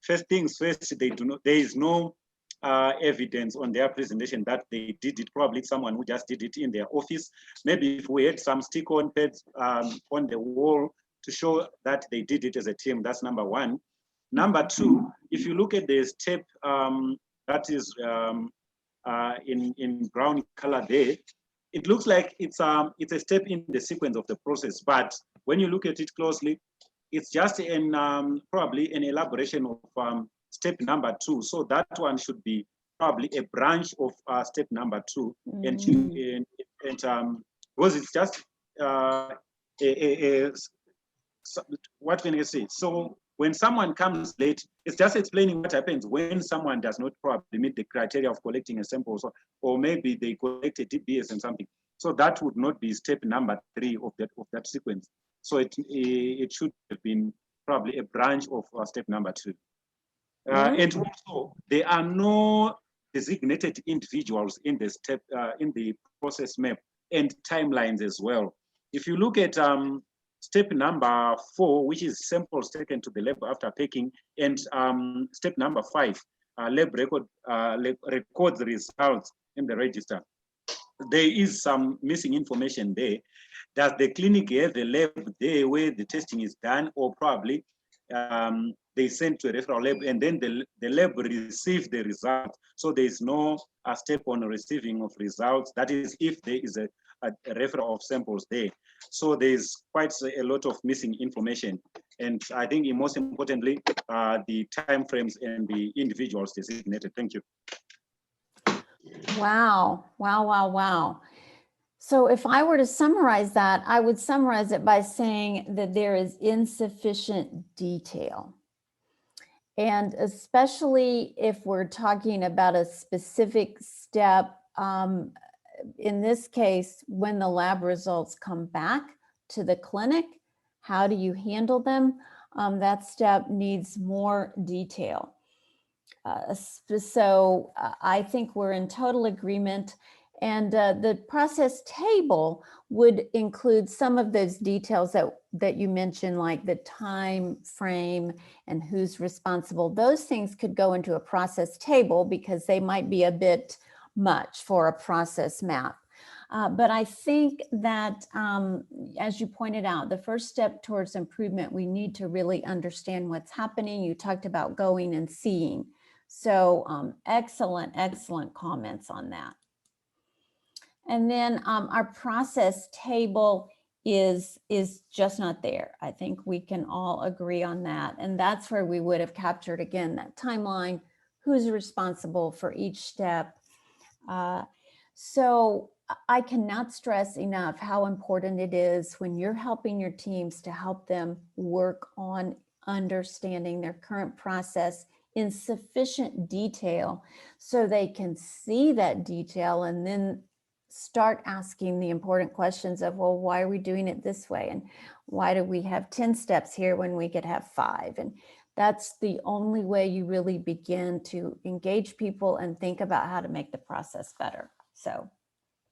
first things first, there is no evidence on their presentation that they did it. Probably someone who just did it in their office. Maybe if we had some stick-on pads on the wall to show that they did it as a team, that's number 1. Number 2, if you look at the step that is in brown color there, it looks like it's a step in the sequence of the process. But when you look at it closely, it's just probably an elaboration of step number 2. So that one should be probably a branch of step number 2. And because it's just what can I say? So when someone comes late, it's just explaining what happens when someone does not probably meet the criteria of collecting a sample, or maybe they collect a DBS and something. So that would not be step number 3 of that sequence. So it should have been probably a branch of step number 2. And also, there are no designated individuals in the step in the process map and timelines as well. If you look at step number 4, which is samples taken to the lab after packing, and step number 5, lab records results in the register. There is some missing information there. Does the clinic have a lab there where the testing is done, or probably they send to a referral lab and then the lab receives the result? So there is no step on receiving of results. That is, if there is a referral of samples there. So there's quite a lot of missing information. And I think most importantly, the timeframes and the individuals designated. Thank you. Wow, wow, wow, wow. So if I were to summarize that, I would summarize it by saying that there is insufficient detail. And especially if we're talking about a specific step, in this case, when the lab results come back to the clinic, how do you handle them? That step needs more detail. So I think we're in total agreement. And the process table would include some of those details that you mentioned, like the time frame and who's responsible. Those things could go into a process table because they might be a bit much for a process map. But I think that, as you pointed out, the first step towards improvement, we need to really understand what's happening. You talked about going and seeing. So excellent, excellent comments on that. And then our process table is just not there. I think we can all agree on that. And that's where we would have captured, again, that timeline, who's responsible for each step. So I cannot stress enough how important it is when you're helping your teams to help them work on understanding their current process in sufficient detail so they can see that detail and then start asking the important questions of, well, why are we doing it this way? And why do we have 10 steps here when we could have 5? And that's the only way you really begin to engage people and think about how to make the process better. So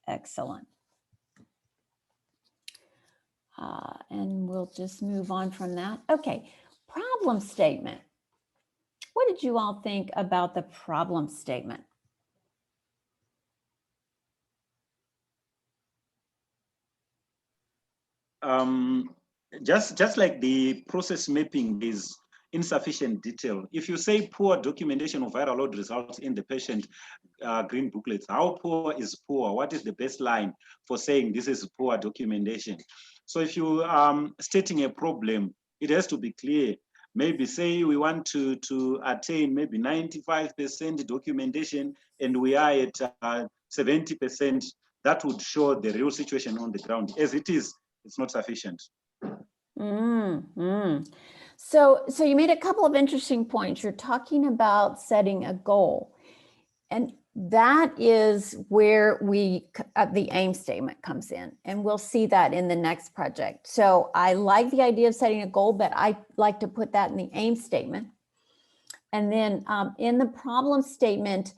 excellent. And we'll just move on from that. Okay, problem statement. What did you all think about the problem statement? Just like the process mapping is insufficient detail. If you say poor documentation of viral load results in the patient green booklets, how poor is poor? What is the baseline for saying this is poor documentation? So if you stating a problem, it has to be clear. Maybe say we want to attain maybe 95% documentation and we are at 70%. That would show the real situation on the ground. As it is, it's not sufficient. So you made a couple of interesting points. You're talking about setting a goal, and that is where the aim statement comes in, and we'll see that in the next project. So I like the idea of setting a goal, but I like to put that in the aim statement. And then in the problem statement,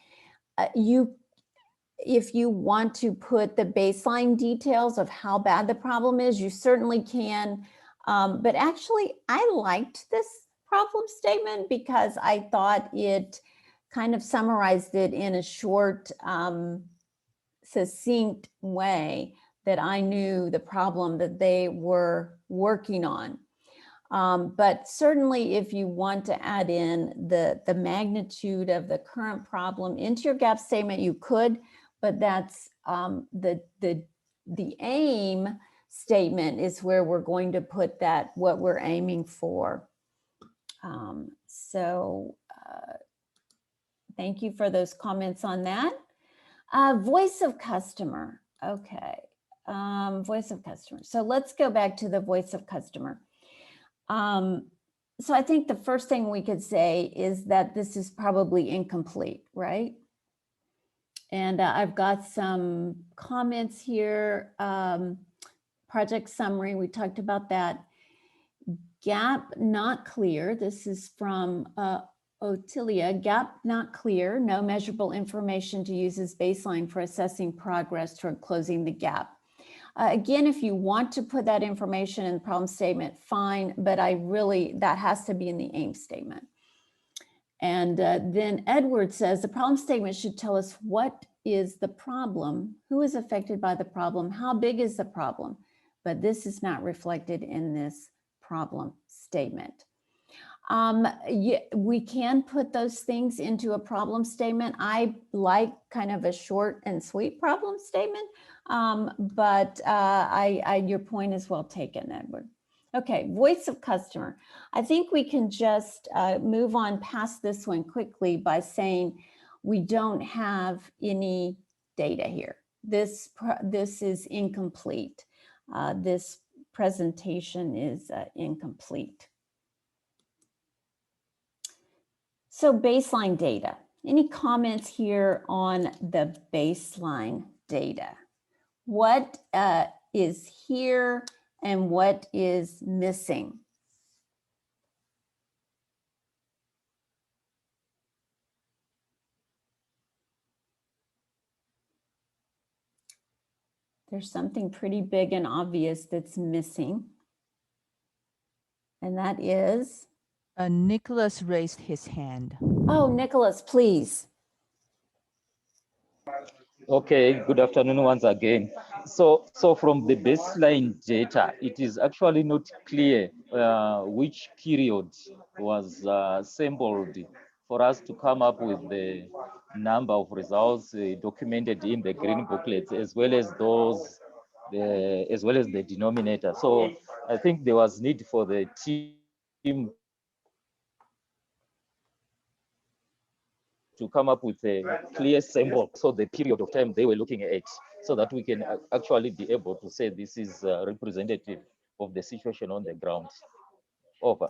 if you want to put the baseline details of how bad the problem is, you certainly can. But actually, I liked this problem statement because I thought it kind of summarized it in a short, succinct way that I knew the problem that they were working on. But certainly if you want to add in the magnitude of the current problem into your gap statement, you could, but that's the aim statement is where we're going to put that, what we're aiming for. Thank you for those comments on that. Voice of customer. Okay. Voice of customer. So let's go back to the voice of customer. So I think the first thing we could say is that this is probably incomplete, right? And I've got some comments here. Project summary, we talked about that. Gap not clear. This is from Otilia. Gap not clear. No measurable information to use as baseline for assessing progress toward closing the gap. Again, if you want to put that information in the problem statement, fine, but that has to be in the aim statement. And then Edward says the problem statement should tell us what is the problem, who is affected by the problem, how big is the problem, but this is not reflected in this problem statement. We can put those things into a problem statement. I like kind of a short and sweet problem statement, but your point is well taken, Edward. Okay, voice of customer. I think we can just move on past this one quickly by saying we don't have any data here. This is incomplete. This presentation is incomplete. So baseline data. Any comments here on the baseline data? What is here and what is missing? There's something pretty big and obvious that's missing. And that is? Nicholas raised his hand. Oh, Nicholas, please. Okay, good afternoon once again. So from the baseline data, it is actually not clear which period was sampled for us to come up with the number of results documented in the green booklets, as well as those, as well as the denominator. So I think there was need for the team to come up with a clear symbol, so the period of time they were looking at, so that we can actually be able to say this is representative of the situation on the ground. Over.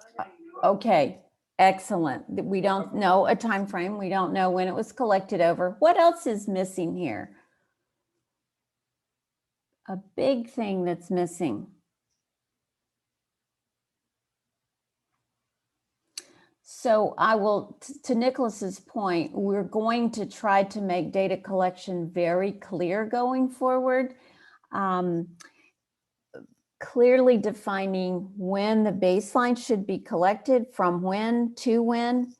Okay, excellent. We don't know a time frame. We don't know when it was collected over. What else is missing here? A big thing that's missing. So I will, to Nicholas's point, we're going to try to make data collection very clear going forward. Clearly defining when the baseline should be collected, from when to when.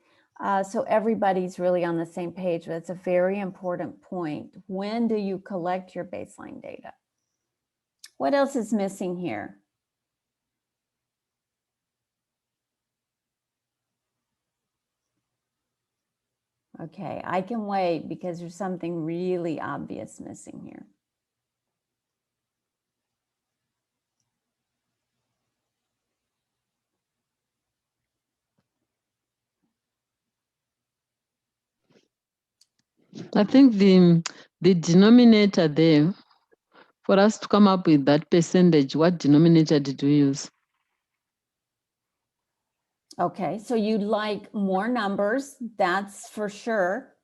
So everybody's really on the same page. That's a very important point. When do you collect your baseline data? What else is missing here? Okay, I can wait because there's something really obvious missing here. I think the denominator there, for us to come up with that percentage, what denominator did we use? Okay, so you'd like more numbers, that's for sure.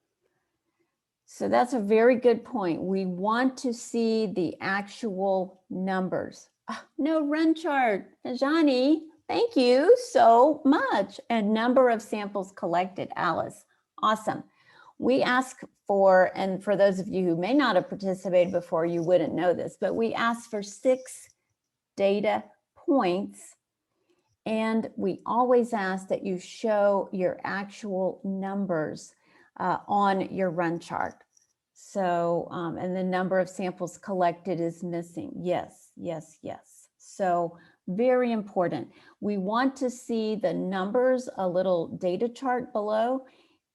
So that's a very good point. We want to see the actual numbers. No run chart, Johnny, thank you so much. And number of samples collected, Alice, awesome. We ask for, and for those of you who may not have participated before, you wouldn't know this, but we ask for 6 data points. And we always ask that you show your actual numbers on your run chart. So, and the number of samples collected is missing. Yes, yes, yes. So very important. We want to see the numbers, a little data chart below,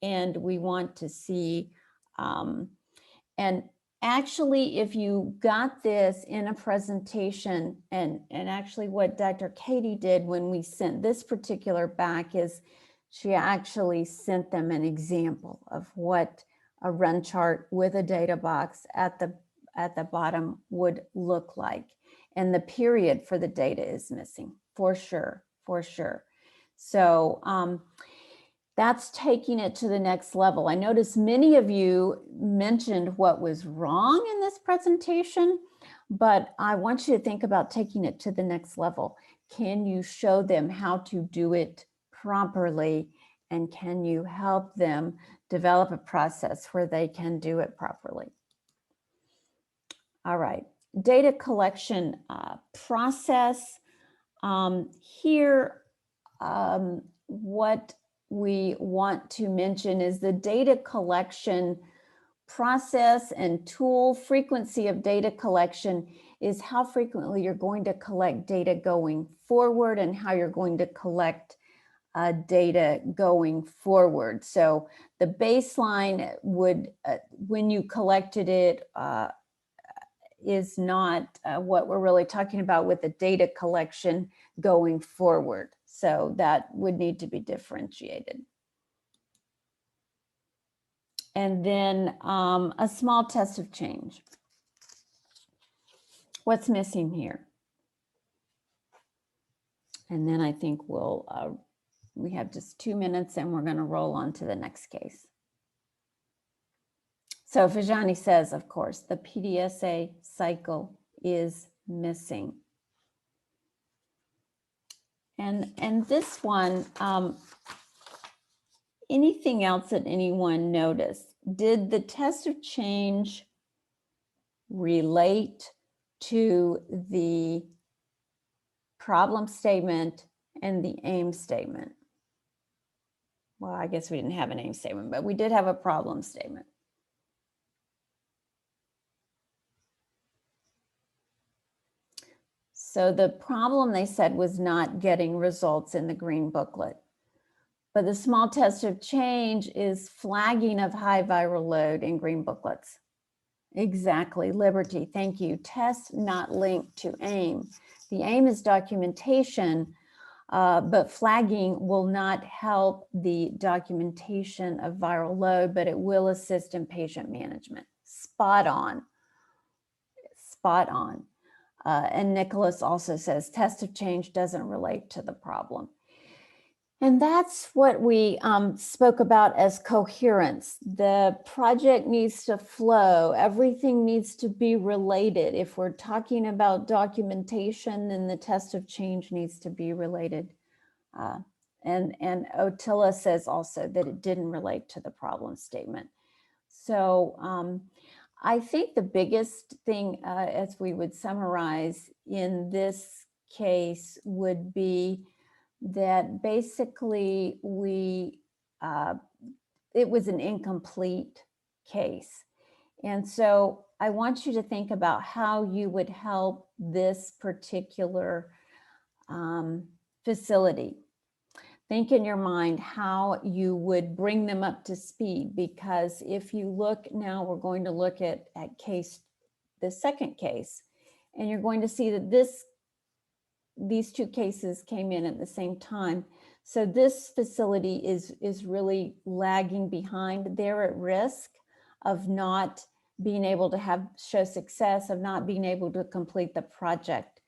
and we want to see, and actually, if you got this in a presentation, and actually what Dr. Katie did when we sent this particular back is she actually sent them an example of what a run chart with a data box at the bottom would look like. And the period for the data is missing, for sure, for sure. So that's taking it to the next level. I noticed many of you mentioned what was wrong in this presentation, but I want you to think about taking it to the next level. Can you show them how to do it properly? And can you help them develop a process where they can do it properly? All right, data collection process. Here, what we want to mention is the data collection process and tool. Frequency of data collection is how frequently you're going to collect data going forward and how you're going to collect data going forward. So the baseline would, when you collected it, is not what we're really talking about with the data collection going forward. So that would need to be differentiated. And then a small test of change. What's missing here? And then I think we'll, we have just 2 minutes and we're going to roll on to the next case. So Vijani says, of course, the PDSA cycle is missing. And this one, anything else that anyone noticed? Did the test of change relate to the problem statement and the aim statement? Well, I guess we didn't have an aim statement, but we did have a problem statement. So the problem, they said, was not getting results in the green booklet. But the small test of change is flagging of high viral load in green booklets. Exactly, Liberty, thank you. Test not linked to aim. The aim is documentation, but flagging will not help the documentation of viral load, but it will assist in patient management. Spot on, spot on. And Nicholas also says test of change doesn't relate to the problem. And that's what we spoke about as coherence. The project needs to flow. Everything needs to be related. If we're talking about documentation, then the test of change needs to be related. And Otilla says also that it didn't relate to the problem statement. So I think the biggest thing, as we would summarize in this case, would be that basically it was an incomplete case. And so I want you to think about how you would help this particular facility. Think in your mind how you would bring them up to speed, because if you look now, we're going to look at the second case, and you're going to see that these two cases came in at the same time. So this facility is really lagging behind. They're at risk of not being able to show success, of not being able to complete the project.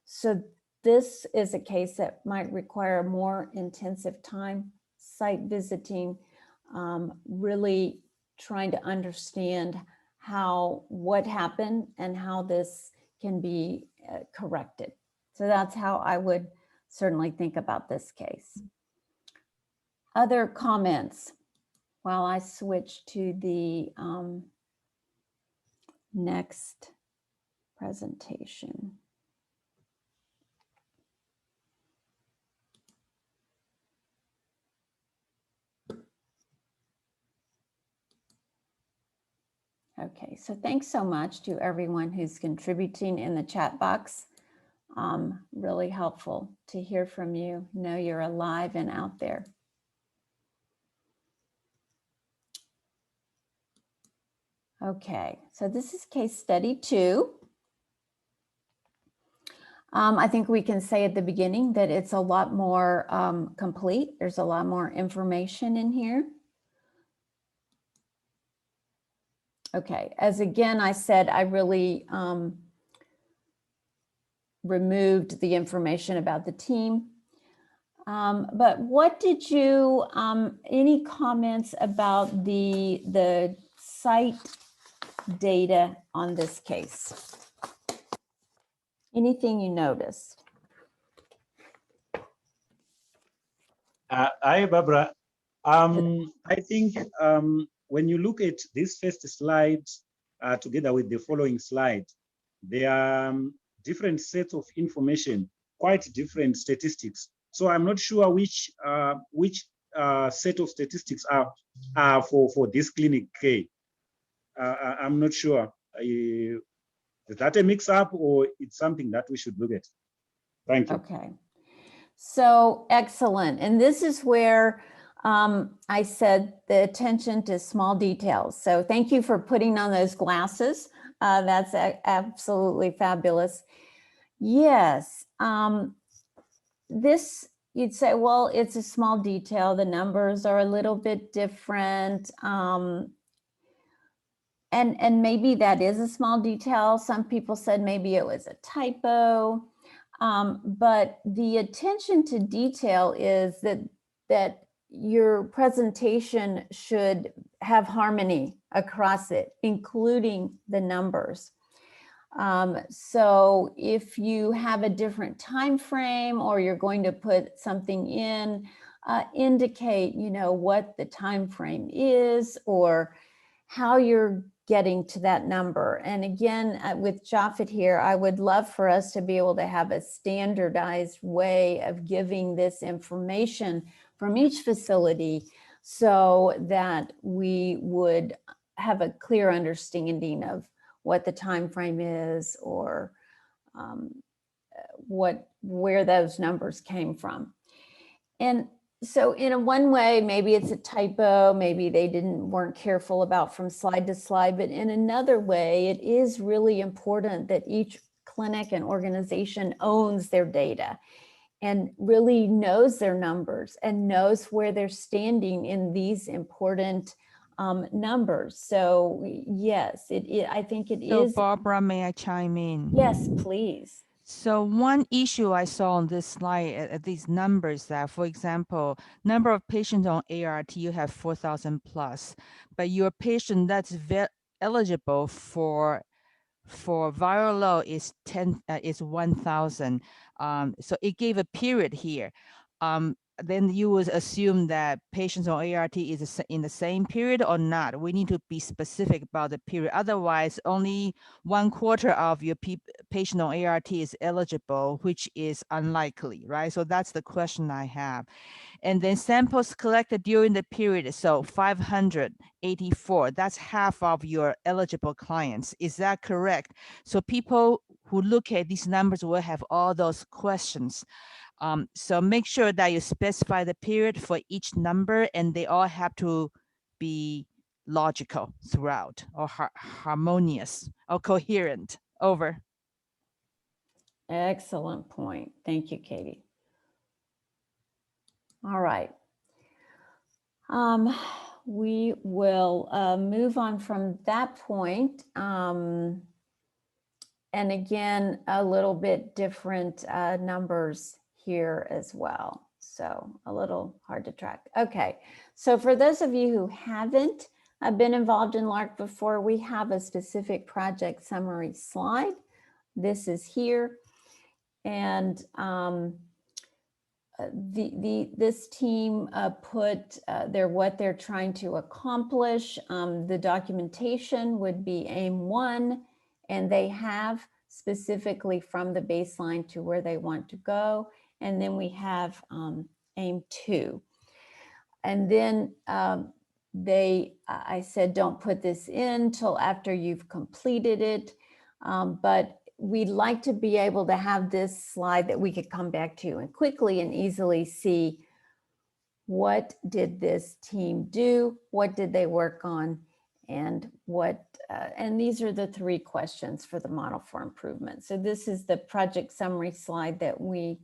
So this is a case that might require more intensive time, site visiting, really trying to understand what happened and how this can be corrected. So that's how I would certainly think about this case. Other comments while I switch to the next presentation. Okay, so thanks so much to everyone who's contributing in the chat box. Really helpful to hear from you, know you're alive and out there. Okay, so this is case study 2. I think we can say at the beginning that it's a lot more complete. There's a lot more information in here. Okay, as again, I said, I really removed the information about the team. But what did you, any comments about the site data on this case? Anything you noticed? Hi, Barbara. I think when you look at this first slide together with the following slide, there are different sets of information, quite different statistics. So I'm not sure which set of statistics are for this clinic K. I'm not sure. Is that a mix-up or it's something that we should look at? Thank you. Okay. So excellent. And this is where I said the attention to small details. So thank you for putting on those glasses. That's absolutely fabulous. Yes. This, you'd say, well, it's a small detail. The numbers are a little bit different. And maybe that is a small detail. Some people said maybe it was a typo. But the attention to detail is that your presentation should have harmony across it, including the numbers. So if you have a different time frame or you're going to put something in, indicate, what the time frame is or how you're getting to that number. And again, with Japhet here, I would love for us to be able to have a standardized way of giving this information from each facility so that we would have a clear understanding of what the time frame is or where those numbers came from. And so in one way, maybe it's a typo, maybe they weren't careful about from slide to slide, but in another way, it is really important that each clinic and organization owns their data and really knows their numbers and knows where they're standing in these important numbers. So yes, I think it is. So Barbara, may I chime in? Yes, please. So one issue I saw on this slide, these numbers that, for example, number of patients on ART, you have 4,000 plus, but your patient that's eligible for viral load is 1,000. So it gave a period here. Then you would assume that patients on ART is in the same period or not. We need to be specific about the period. Otherwise, only 1/4 of your patient on ART is eligible, which is unlikely, right? So that's the question I have. And then samples collected during the period, so 584, that's half of your eligible clients. Is that correct? So people who look at these numbers will have all those questions. So make sure that you specify the period for each number, and they all have to be logical throughout, or harmonious or coherent. Over. Excellent point. Thank you, Katie. All right. We will move on from that point. And again, a little bit different numbers here as well. So a little hard to track. Okay, so for those of you who haven't been involved in LARC before, we have a specific project summary slide. This is here. And this team put what they're trying to accomplish. The documentation would be aim 1, and they have specifically from the baseline to where they want to go. And then we have aim 2. And then I said, don't put this in till after you've completed it. But we'd like to be able to have this slide that we could come back to and quickly and easily see what did this team do, what did they work on, and and these are the 3 questions for the model for improvement. So this is the project summary slide that we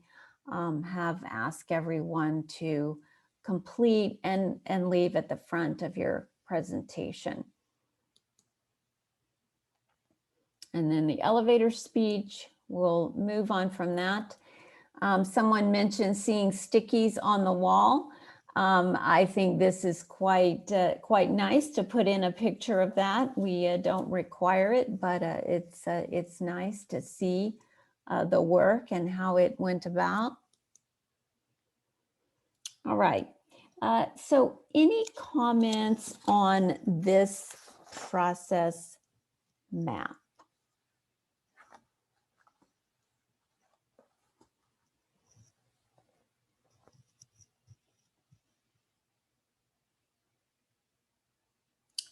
have asked everyone to complete and leave at the front of your presentation. And then the elevator speech, we'll move on from that. Someone mentioned seeing stickies on the wall. I think this is quite nice to put in a picture of that. We don't require it, but it's nice to see the work and how it went about. All right. So any comments on this process map?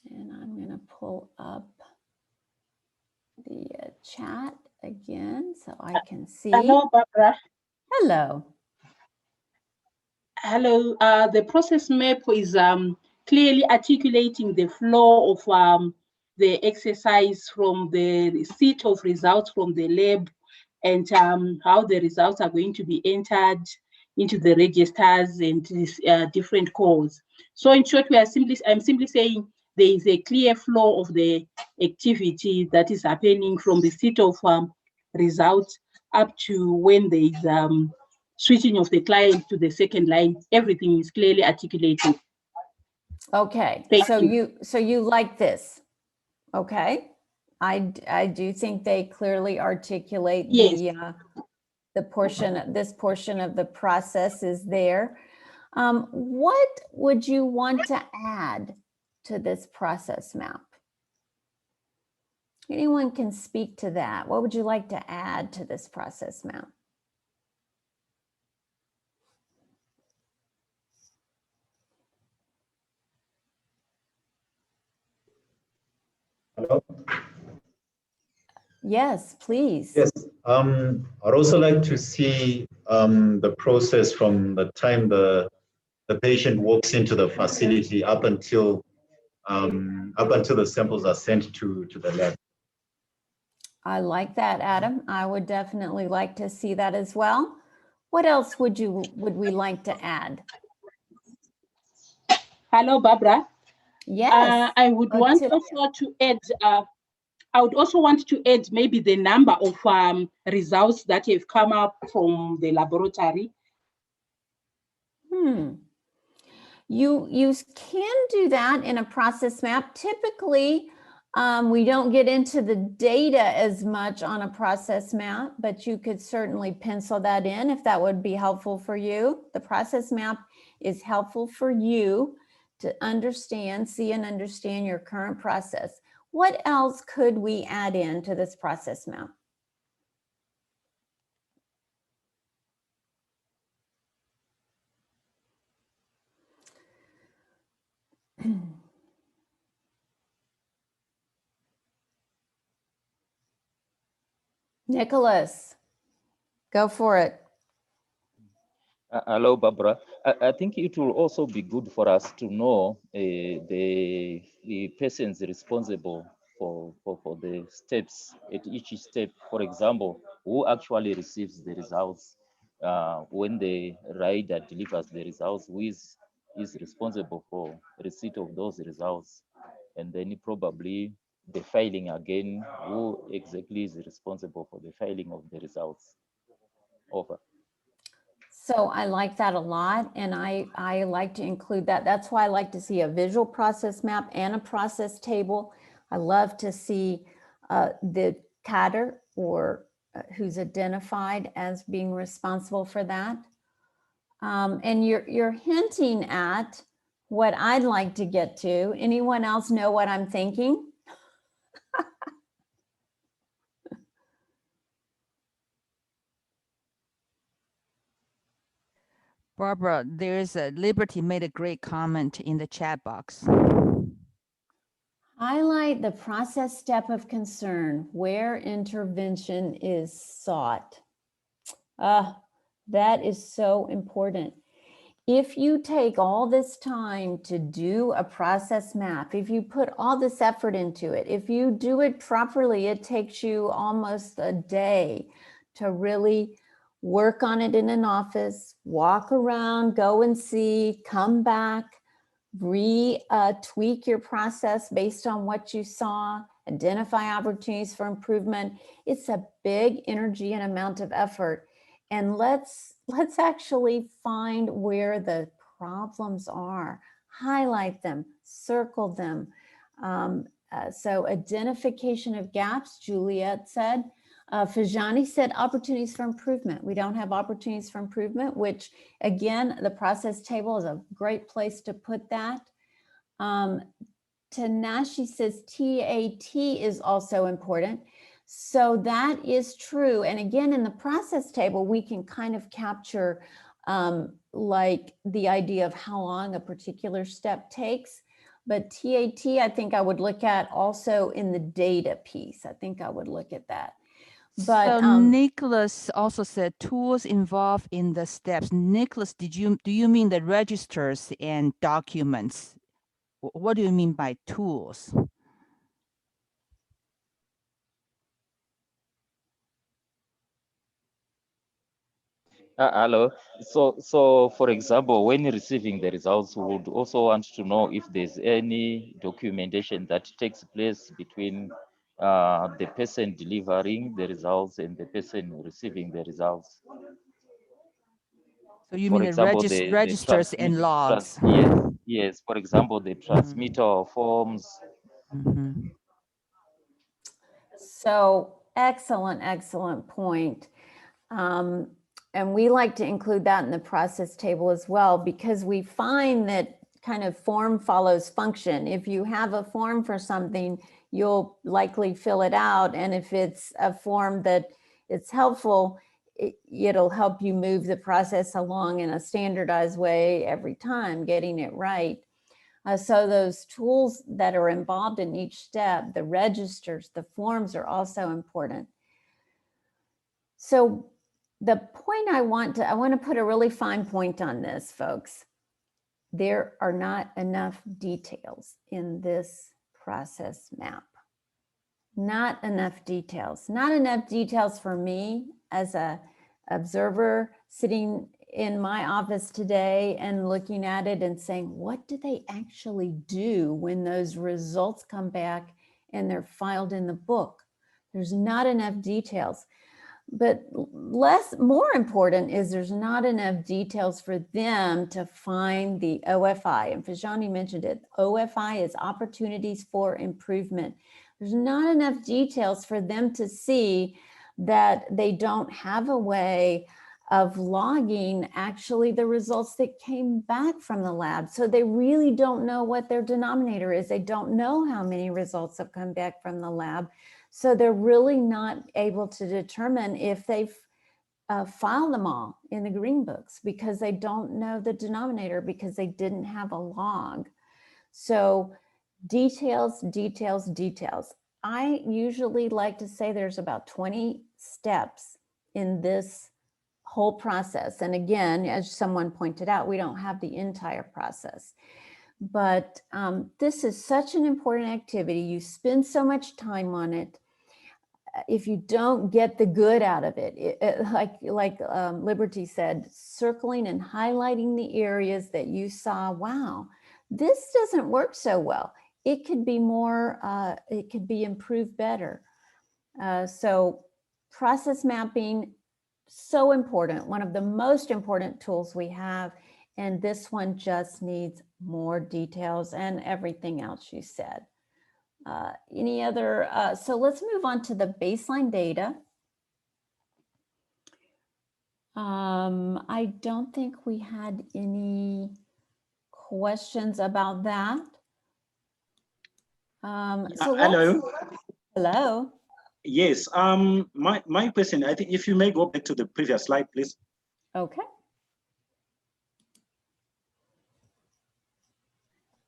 And I'm going to pull up the chat again so I can see. Hello, Barbara. Hello. Hello. The process map is clearly articulating the flow of the exercise from the receipt of results from the lab, and how the results are going to be entered into the registers and different calls. So in short, I'm simply saying there is a clear flow of the activity that is happening from the receipt of results up to when there is switching of the client to the second line. Everything is clearly articulated. Okay, so you like this. Okay, I do think they clearly articulate the portion, this portion of the process is there. What would you want to add to this process map? Anyone can speak to that. What would you like to add to this process map? Hello? Yes, please. Yes, I'd also like to see the process from the time the patient walks into the facility up until the samples are sent to the lab. I like that, Adam. I would definitely like to see that as well. What else would we like to add? Hello, Barbara. Yes. I would want also to add. I would also want to add maybe the number of results that have come up from the laboratory. You can do that in a process map. Typically, we don't get into the data as much on a process map, but you could certainly pencil that in if that would be helpful for you. The process map is helpful for you to understand, see and understand your current process. What else could we add into this process map? Nicholas, go for it. Hello, Barbara. I think it will also be good for us to know the persons responsible for the steps at each step. For example, who actually receives the results when the rider delivers the results, who is responsible for receipt of those results, and then probably the filing again, who exactly is responsible for the filing of the results. Over. So I like that a lot, and I like to include that. That's why I like to see a visual process map and a process table. I love to see the cadre or who's identified as being responsible for that. And you're hinting at what I'd like to get to. Anyone else know what I'm thinking? Barbara, Liberty made a great comment in the chat box. Highlight the process step of concern where intervention is sought. That is so important. If you take all this time to do a process map, if you put all this effort into it, if you do it properly, it takes you almost a day to really work on it in an office, walk around, go and see, come back, tweak your process based on what you saw, identify opportunities for improvement. It's a big energy and amount of effort. And let's actually find where the problems are, highlight them, circle them. So identification of gaps, Juliet said. Fajani said opportunities for improvement. We don't have opportunities for improvement, which again, the process table is a great place to put that. Tanashi says TAT is also important. So that is true. And again, in the process table, we can kind of capture like the idea of how long a particular step takes. But TAT, I think I would look at also in the data piece. I think I would look at that. But so Nicholas also said tools involved in the steps. Nicholas, do you mean the registers and documents? What do you mean by tools? Hello. So for example, when receiving the results, we would also want to know if there's any documentation that takes place between the person delivering the results and the person receiving the results. So you mean the registers and logs? Yes. For example, the transmitter forms. So excellent point. And we like to include that in the process table as well, because we find that kind of form follows function. If you have a form for something, you'll likely fill it out. And if it's a form that it's helpful, it'll help you move the process along in a standardized way every time, getting it right. So those tools that are involved in each step, the registers, the forms are also important. So the point I want to put a really fine point on this, folks. There are not enough details in this process map. Not enough details. Not enough details for me as a observer sitting in my office today and looking at it and saying, what do they actually do when those results come back and they're filed in the book? There's not enough details. But more important is there's not enough details for them to find the OFI. And Fajani mentioned it, OFI is opportunities for improvement. There's not enough details for them to see that they don't have a way of logging actually the results that came back from the lab. So they really don't know what their denominator is. They don't know how many results have come back from the lab. So they're really not able to determine if they've filed them all in the green books because they don't know the denominator because they didn't have a log. So details, details, details. I usually like to say there's about 20 steps in this whole process. And again, as someone pointed out, we don't have the entire process. But this is such an important activity. You spend so much time on it. If you don't get the good out of it, like Liberty said, circling and highlighting the areas that you saw, wow, this doesn't work so well. It could be more, it could be improved better. So process mapping, so important, one of the most important tools we have. And this one just needs more details and everything else you said. Any other, so let's move on to the baseline data. I don't think we had any questions about that. Hello. Hello. Yes, my question, I think if you may go back to the previous slide, please. Okay.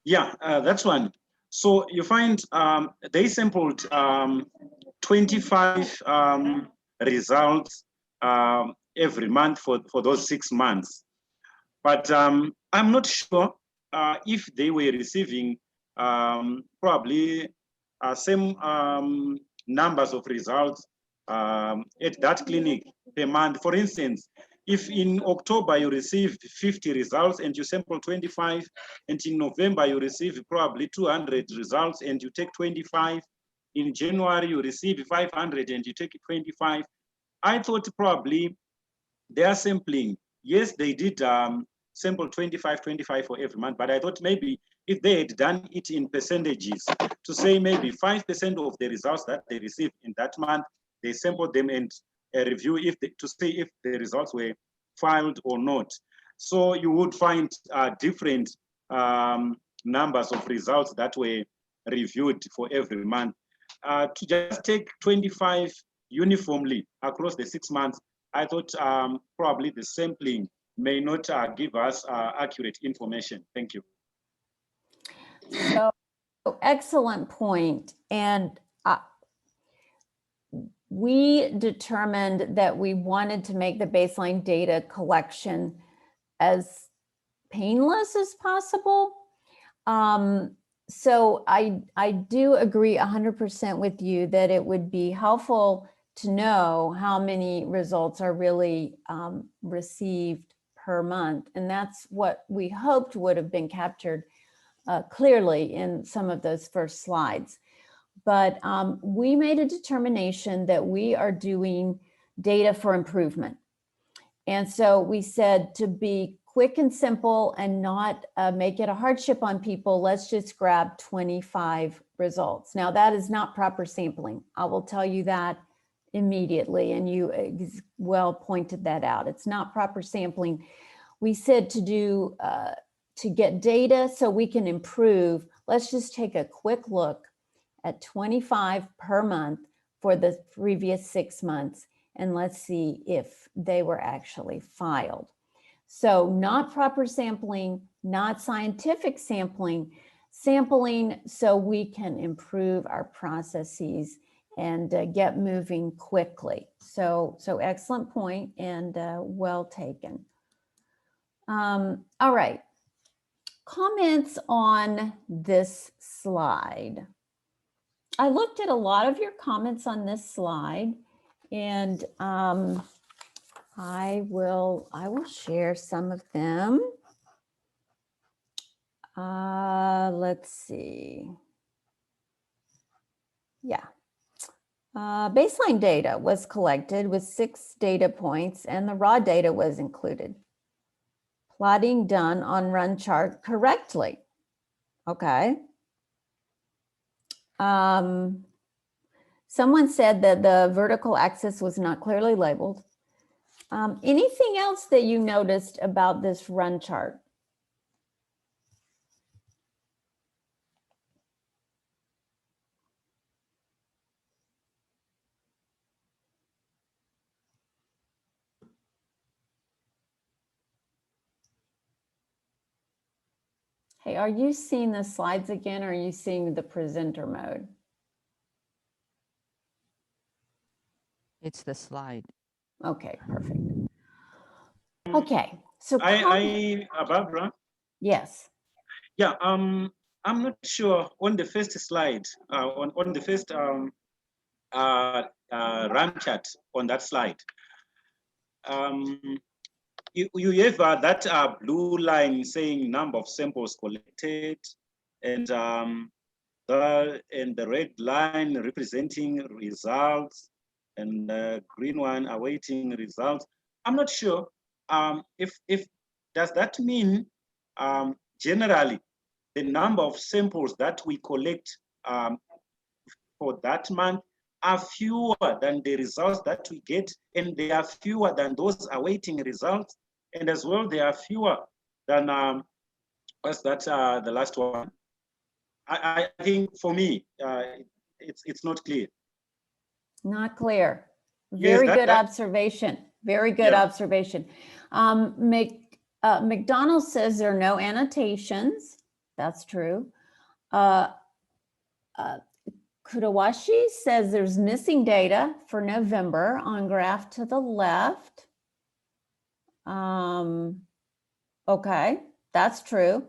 Yeah, that's one. So you find they sampled 25 results every month for those 6 months. But I'm not sure if they were receiving probably same numbers of results at that clinic per month. For instance, if in October you receive 50 results and you sample 25, and in November you receive probably 200 results and you take 25, in January you receive 500 and you take 25, I thought probably they are sampling. Yes, they did sample 25 for every month, but I thought maybe if they had done it in percentages, to say maybe 5% of the results that they received in that month, they sampled them and review to see if the results were filed or not. So you would find different numbers of results that were reviewed for every month. To just take 25 uniformly across the 6 months, I thought probably the sampling may not give us accurate information. Thank you. So excellent point. And we determined that we wanted to make the baseline data collection as painless as possible. So I do agree 100% with you that it would be helpful to know how many results are really received per month. And that's what we hoped would have been captured clearly in some of those first slides. But we made a determination that we are doing data for improvement. And so we said, to be quick and simple and not make it a hardship on people, let's just grab 25 results. Now that is not proper sampling. I will tell you that immediately, and you well pointed that out. It's not proper sampling. We said to get data so we can improve, let's just take a quick look at 25 per month for the previous 6 months, and let's see if they were actually filed. So not proper sampling, not scientific sampling, sampling so we can improve our processes and get moving quickly. So excellent point and well taken. All right, comments on this slide. I looked at a lot of your comments on this slide, and I will share some of them. Let's see. Yeah. Baseline data was collected with 6 data points and the raw data was included. Plotting done on run chart correctly. Okay. Someone said that the vertical axis was not clearly labeled. Anything else that you noticed about this run chart? Hey, are you seeing the slides again, or are you seeing the presenter mode? It's the slide. Okay, perfect. Okay, so Barbara? Yes. Yeah, I'm not sure on the first slide, on the first RAM chart on that slide. You have that blue line saying number of samples collected, and the red line representing results, and the green one awaiting results. I'm not sure if does that mean generally the number of samples that we collect for that month are fewer than the results that we get, and they are fewer than those awaiting results, and as well they are fewer than what's that the last one. I think for me it's not clear. Not clear. Very good observation. Very good observation. McDonald says there are no annotations. That's true. Kudawashi says there's missing data for November on graph to the left. Okay, that's true.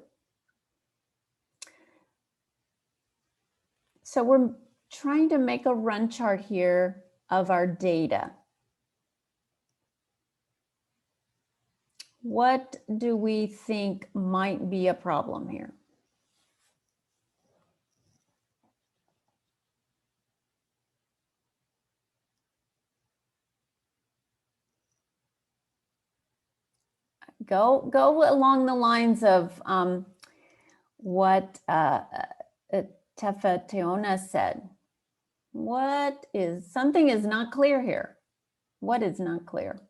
So we're trying to make a run chart here of our data. What do we think might be a problem here? Go along the lines of what Tefa Teona said. Something is not clear here. What is not clear?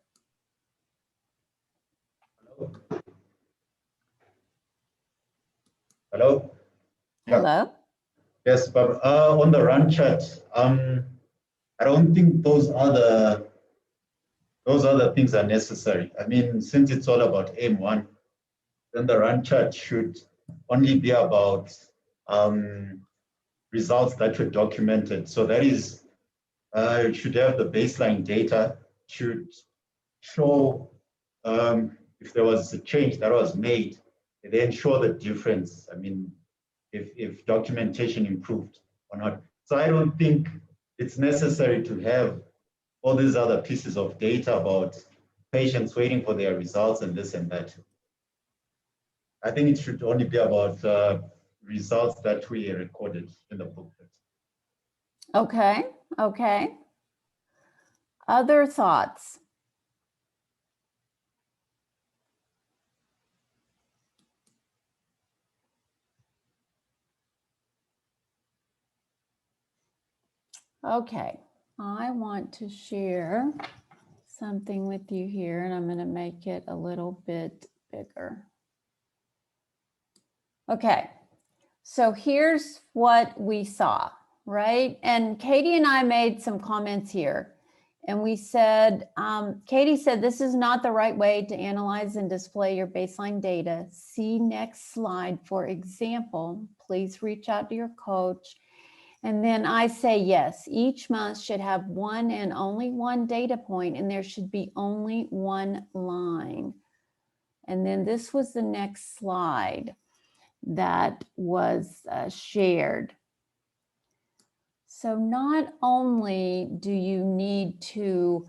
Hello? Hello? Yes, but on the run chart, I don't think those other things are necessary. I mean, since it's all about M1, then the run chart should only be about results that were documented. So that is, it should have the baseline data, should show if there was a change that was made, and then show the difference. I mean, if documentation improved or not. So I don't think it's necessary to have all these other pieces of data about patients waiting for their results and this and that. I think it should only be about results that we recorded in the booklet. Okay, okay. Other thoughts? Okay, I want to share something with you here, and I'm going to make it a little bit bigger. Okay, so here's what we saw, right? And Katie and I made some comments here. And we said, Katie said, this is not the right way to analyze and display your baseline data. See next slide for example. Please reach out to your coach. And then I say, yes, each month should have one and only one data point, and there should be only one line. And then this was the next slide that was shared. So not only do you need to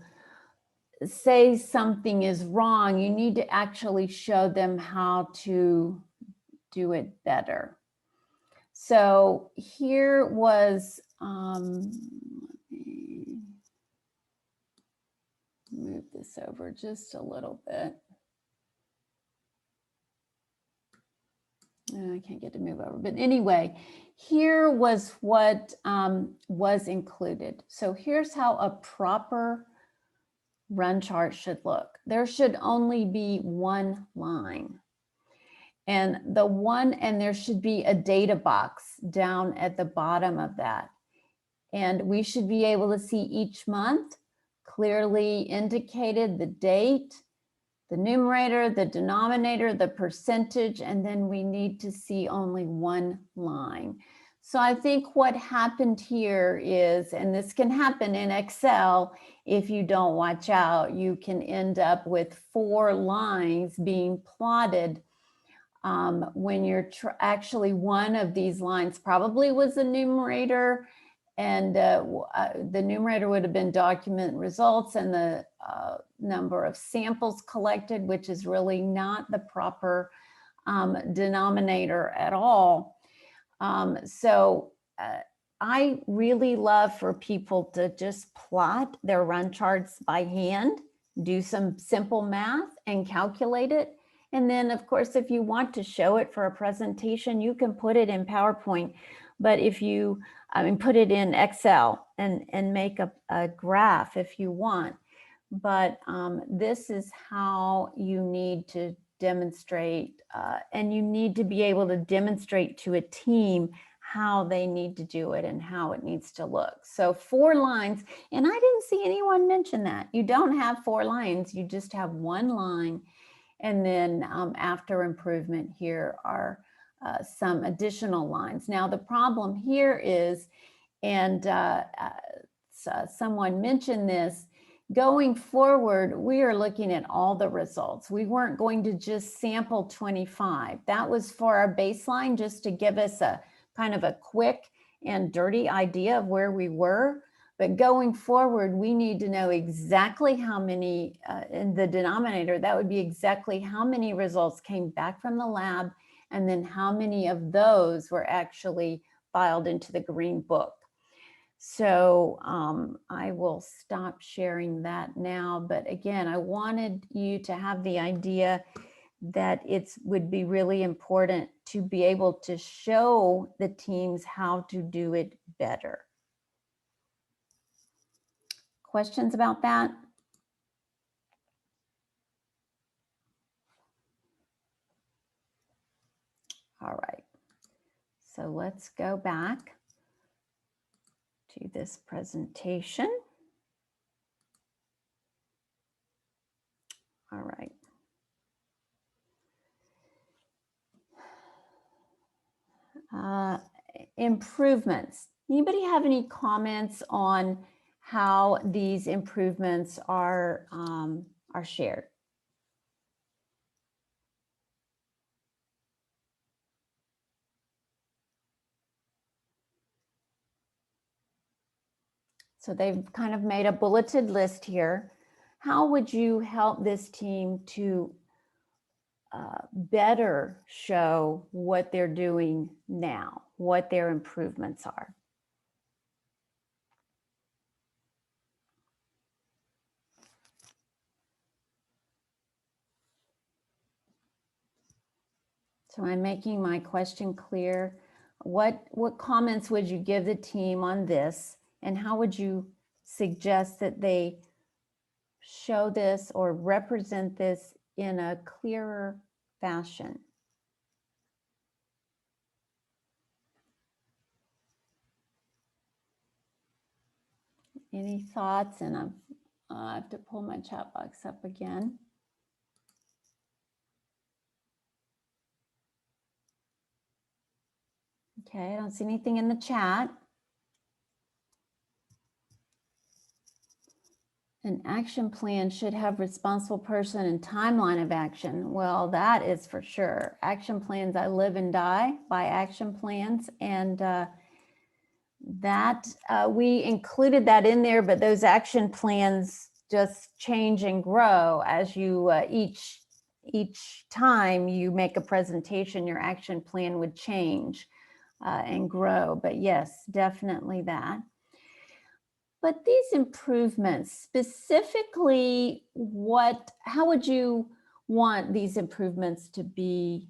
say something is wrong, you need to actually show them how to do it better. So here was, let me move this over just a little bit. I can't get to move over, but anyway, here was what was included. So here's how a proper run chart should look. There should only be one line. And there should be a data box down at the bottom of that. And we should be able to see each month clearly indicated the date, the numerator, the denominator, the percentage, and then we need to see only one line. So I think what happened here is, and this can happen in Excel if you don't watch out, you can end up with 4 lines being plotted when you're actually one of these lines probably was the numerator, and the numerator would have been document results and the number of samples collected, which is really not the proper denominator at all. I really love for people to just plot their run charts by hand, do some simple math and calculate it. And then of course, if you want to show it for a presentation, you can put it in PowerPoint. But if you, put it in Excel and make a graph if you want. But this is how you need to demonstrate, and you need to be able to demonstrate to a team how they need to do it and how it needs to look. So 4 lines, and I didn't see anyone mention that. You don't have 4 lines, you just have 1 line. And then after improvement, here are some additional lines. Now the problem here is, and someone mentioned this, going forward, we are looking at all the results. We weren't going to just sample 25. That was for our baseline, just to give us a kind of a quick and dirty idea of where we were. But going forward, we need to know exactly how many, in the denominator, that would be exactly how many results came back from the lab, and then how many of those were actually filed into the green book. So I will stop sharing that now. But again, I wanted you to have the idea that it would be really important to be able to show the teams how to do it better. Questions about that? All right, so let's go back to this presentation. All right. Improvements. Anybody have any comments on how these improvements are shared? So they've kind of made a bulleted list here. How would you help this team to better show what they're doing now, what their improvements are? So I'm making my question clear. What comments would you give the team on this, and how would you suggest that they show this or represent this in a clearer fashion? Any thoughts? And I have to pull my chat box up again. Okay, I don't see anything in the chat. An action plan should have responsible person and timeline of action. Well, that is for sure. Action plans, I live and die by action plans. And we included that in there, but those action plans just change and grow as you, each time you make a presentation, your action plan would change and grow. But yes, definitely that. But these improvements, specifically, how would you want these improvements to be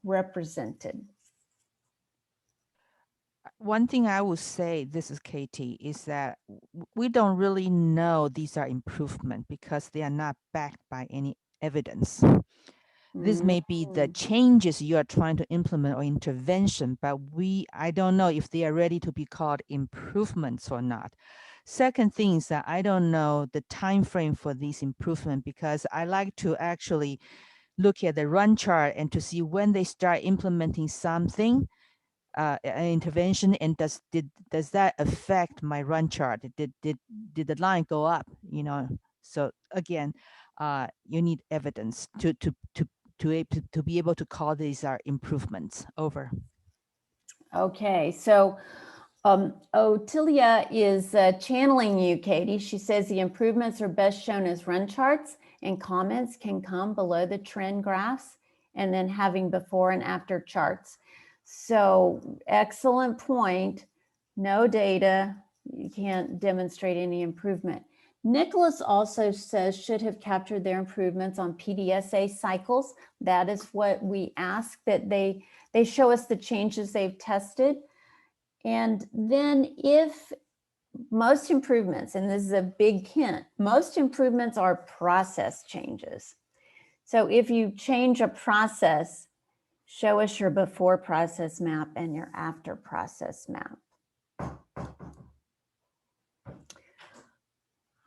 represented? One thing I would say, this is Katie, is that we don't really know these are improvement because they are not backed by any evidence. This may be the changes you are trying to implement or intervention, but I don't know if they are ready to be called improvements or not. Second thing is that I don't know the time frame for these improvements because I like to actually look at the run chart and to see when they start implementing something, an intervention, and does that affect my run chart? Did the line go up? You know, so again, you need evidence to be able to call these are improvements. Over. Okay, so Otilia is channeling you, Katie. She says the improvements are best shown as run charts, and comments can come below the trend graphs and then having before and after charts. So excellent point. No data, you can't demonstrate any improvement. Nicholas also says should have captured their improvements on PDSA cycles. That is what we ask, that they show us the changes they've tested. And then if most improvements, and this is a big hint, most improvements are process changes. So if you change a process, show us your before process map and your after process map.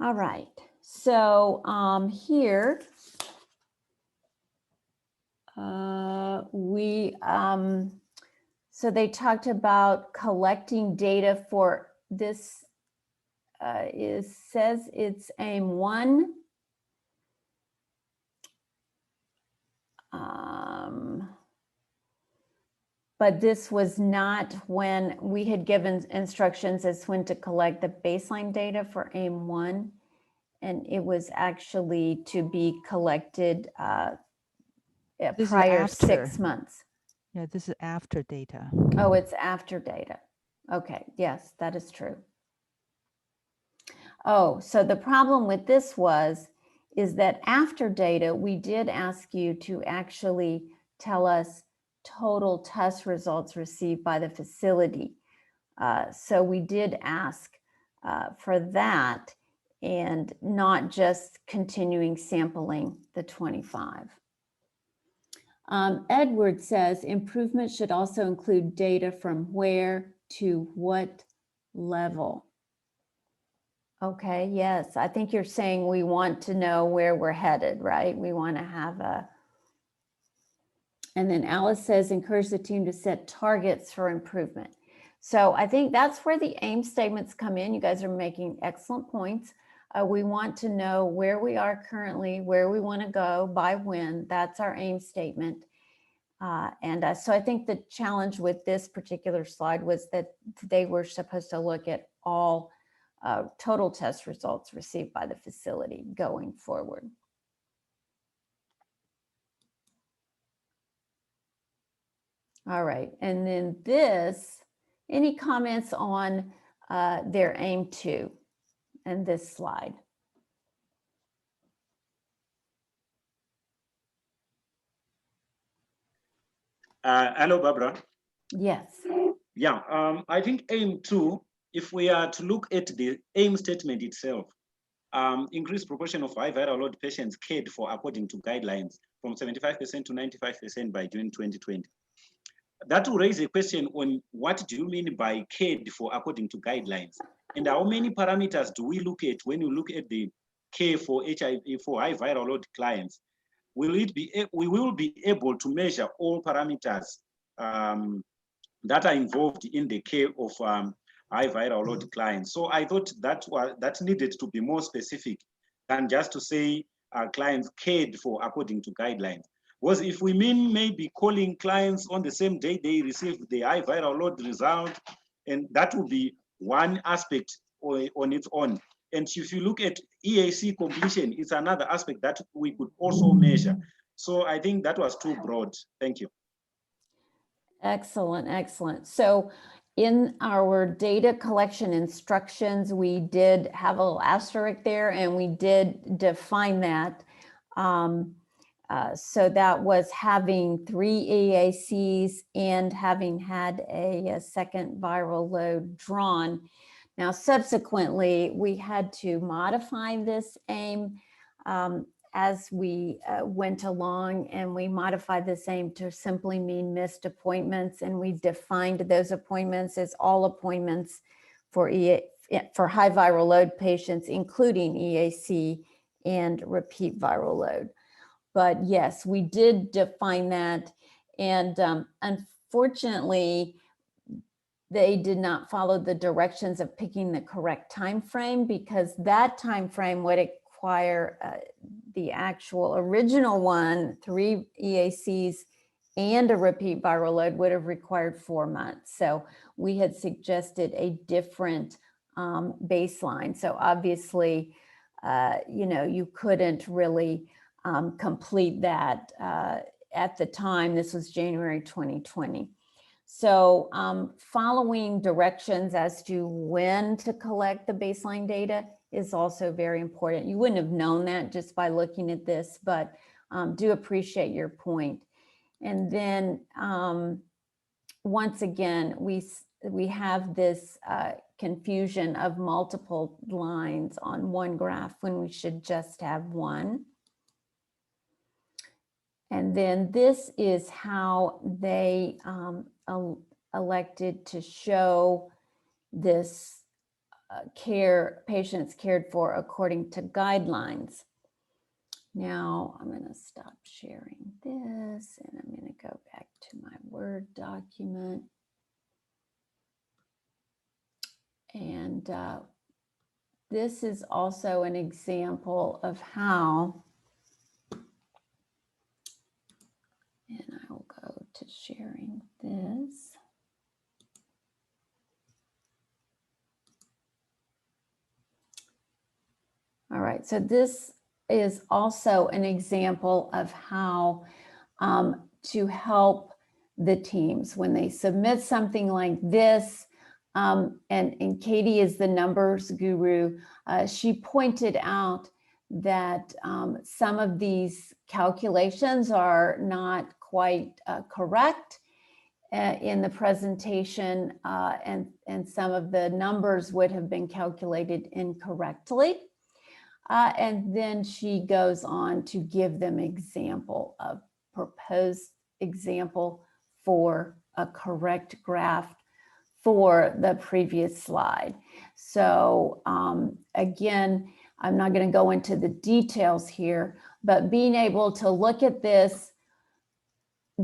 All right, so here so they talked about collecting data for this, says it's aim 1. But this was not when we had given instructions as when to collect the baseline data for aim 1. And it was actually to be collected prior 6 months. Yeah, this is after data. Oh, it's after data. Okay, yes, that is true. Oh, so the problem with this is that after data, we did ask you to actually tell us total test results received by the facility. So we did ask for that and not just continuing sampling the 25. Edward says improvement should also include data from where to what level. Okay, yes, I think you're saying we want to know where we're headed, right? We want to have a, and then Alice says encourage the team to set targets for improvement. So I think that's where the aim statements come in. You guys are making excellent points. We want to know where we are currently, where we want to go, by when. That's our aim statement. So I think the challenge with this particular slide was that they were supposed to look at all total test results received by the facility going forward. All right, and then this, any comments on their aim 2 and this slide? Hello, Barbara. Yes. Yeah, I think aim 2, if we are to look at the aim statement itself, increased proportion of high viral load patients cared for according to guidelines from 75% to 95% by June 2020. That will raise a question on what do you mean by cared for according to guidelines? And how many parameters do we look at when you look at the care for HIV, for high viral load clients, we will be able to measure all parameters that are involved in the care of high viral load clients. So I thought that needed to be more specific than just to say clients cared for according to guidelines. Was if we mean maybe calling clients on the same day they receive the high viral load result, and that would be one aspect on its own. And if you look at EAC completion, it's another aspect that we could also measure. So I think that was too broad. Thank you. Excellent, excellent. So in our data collection instructions, we did have a little asterisk there, and we did define that. So that was having 3 EACs and having had a second viral load drawn. Now, subsequently, we had to modify this aim as we went along, and we modified this aim to simply mean missed appointments, and we defined those appointments as all appointments for high viral load patients, including EAC and repeat viral load. But yes, we did define that, and unfortunately, they did not follow the directions of picking the correct time frame, because that time frame would require the actual original one, 3 EACs and a repeat viral load would have required 4 months. So we had suggested a different baseline. So obviously, you know, you couldn't really complete that at the time. This was January 2020. So following directions as to when to collect the baseline data is also very important. You wouldn't have known that just by looking at this, but do appreciate your point. And then once again, we have this confusion of multiple lines on one graph when we should just have one. And then this is how they elected to show this patients cared for according to guidelines. Now I'm going to stop sharing this, and I'm going to go back to my Word document. And this is also an example of how, and I will go to sharing this. All right, so this is also an example of how to help the teams when they submit something like this. And Katie is the numbers guru. She pointed out that some of these calculations are not quite correct in the presentation, and some of the numbers would have been calculated incorrectly. And then she goes on to give them example of proposed example for a correct graph for the previous slide. So again, I'm not going to go into the details here, but being able to look at this,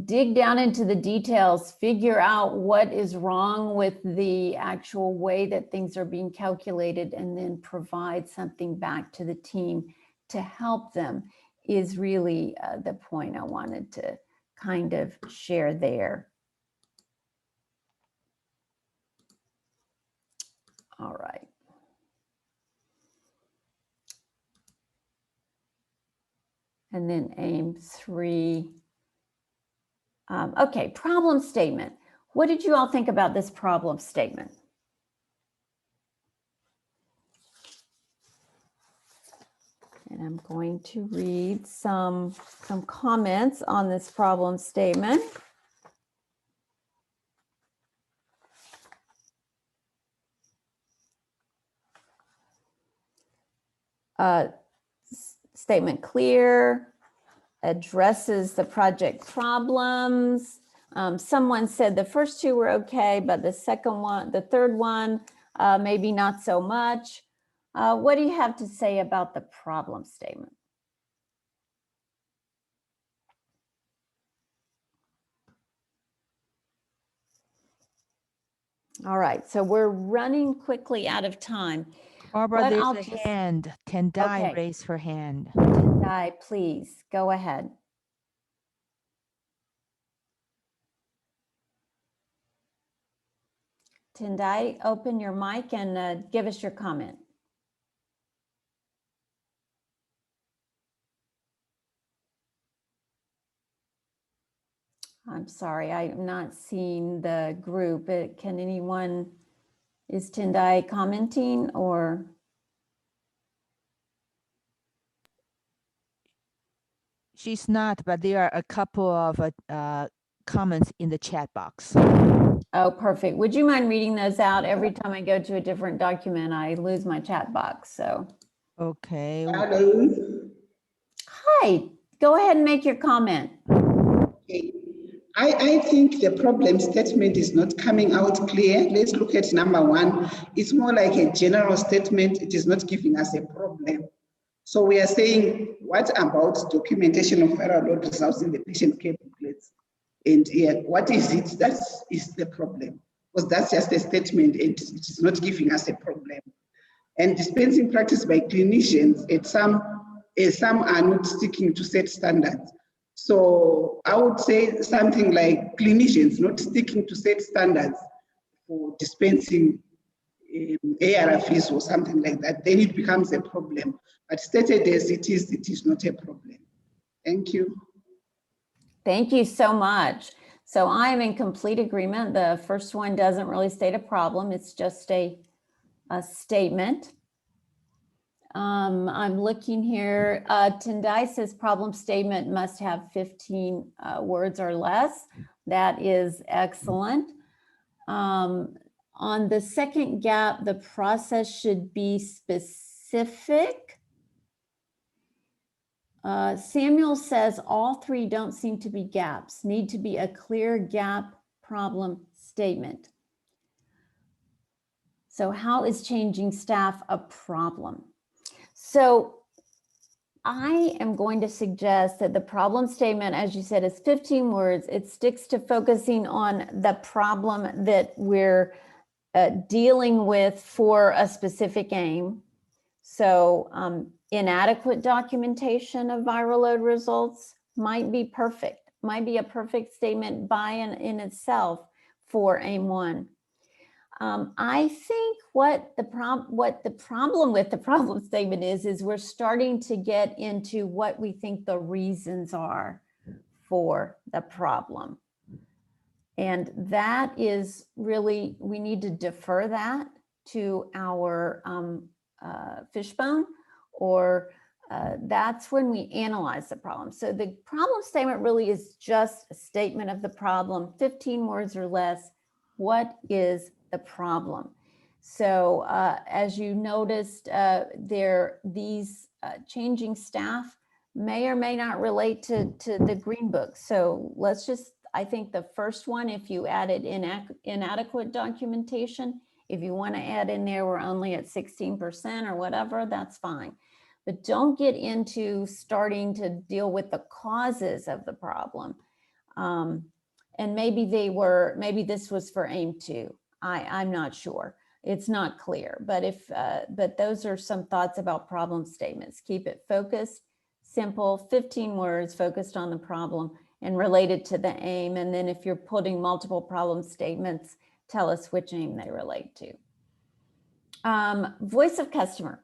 dig down into the details, figure out what is wrong with the actual way that things are being calculated, and then provide something back to the team to help them is really the point I wanted to kind of share there. All right. And then aim 3. Okay, problem statement. What did you all think about this problem statement? And I'm going to read some comments on this problem statement. Statement clear, addresses the project problems. Someone said the first 2 were okay, but the third one, maybe not so much. What do you have to say about the problem statement? All right, so we're running quickly out of time. Barbara, What there's I'll a just- hand. Tendai Okay. raised her hand. Tendai, please go ahead. Tendai, open your mic and give us your comment. I'm sorry, I'm not seeing the group. Can anyone, is Tendai commenting or? She's not, but there are a couple of comments in the chat box. Oh, perfect. Would you mind reading those out? Every time I go to a different document, I lose my chat box, so. Okay. Hello. Hi, go ahead and make your comment. Okay. I think the problem statement is not coming out clear. Let's look at number 1. It's more like a general statement. It is not giving us a problem. So we are saying, what about documentation of viral load results in the patient care booklets? And what is it that is the problem? Because that's just a statement. It is not giving us a problem. And dispensing practice by clinicians, some are not sticking to set standards. So I would say something like clinicians not sticking to set standards for dispensing ARVs or something like that, then it becomes a problem. But stated as it is not a problem. Thank you. Thank you so much. So I'm in complete agreement. The first one doesn't really state a problem. It's just a statement. I'm looking here. Tendai says problem statement must have 15 words or less. That is excellent. On the second gap, the process should be specific. Samuel says all 3 don't seem to be gaps, need to be a clear gap problem statement. So how is changing staff a problem? So I am going to suggest that the problem statement, as you said, is 15 words. It sticks to focusing on the problem that we're dealing with for a specific aim. So inadequate documentation of viral load results might be perfect, might be a perfect statement by and in itself for aim 1. I think what the problem with the problem statement is we're starting to get into what we think the reasons are for the problem. And that is really, we need to defer that to our fishbone, or that's when we analyze the problem. So the problem statement really is just a statement of the problem, 15 words or less. What is the problem? So as you noticed, these changing staff may or may not relate to the Green Book. So let's just, I think the first one, if you added inadequate documentation, if you want to add in there, we're only at 16% or whatever, that's fine. But don't get into starting to deal with the causes of the problem. And maybe this was for aim 2. I'm not sure. It's not clear, but those are some thoughts about problem statements. Keep it focused, simple, 15 words focused on the problem and related to the aim. And then if you're putting multiple problem statements, tell us which aim they relate to. Voice of customer.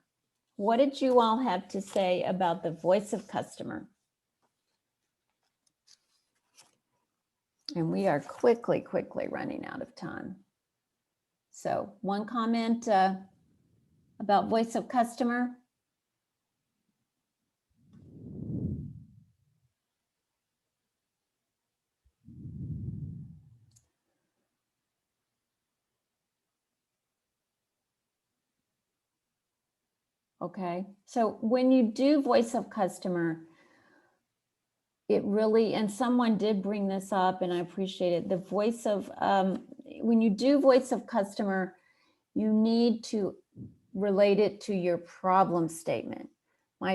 What did you all have to say about the voice of customer? And we are quickly running out of time. So one comment about voice of customer. Okay, so when you do voice of customer, it really, and someone did bring this up and I appreciate it, the voice of, when you do voice of customer, you need to relate it to your problem statement.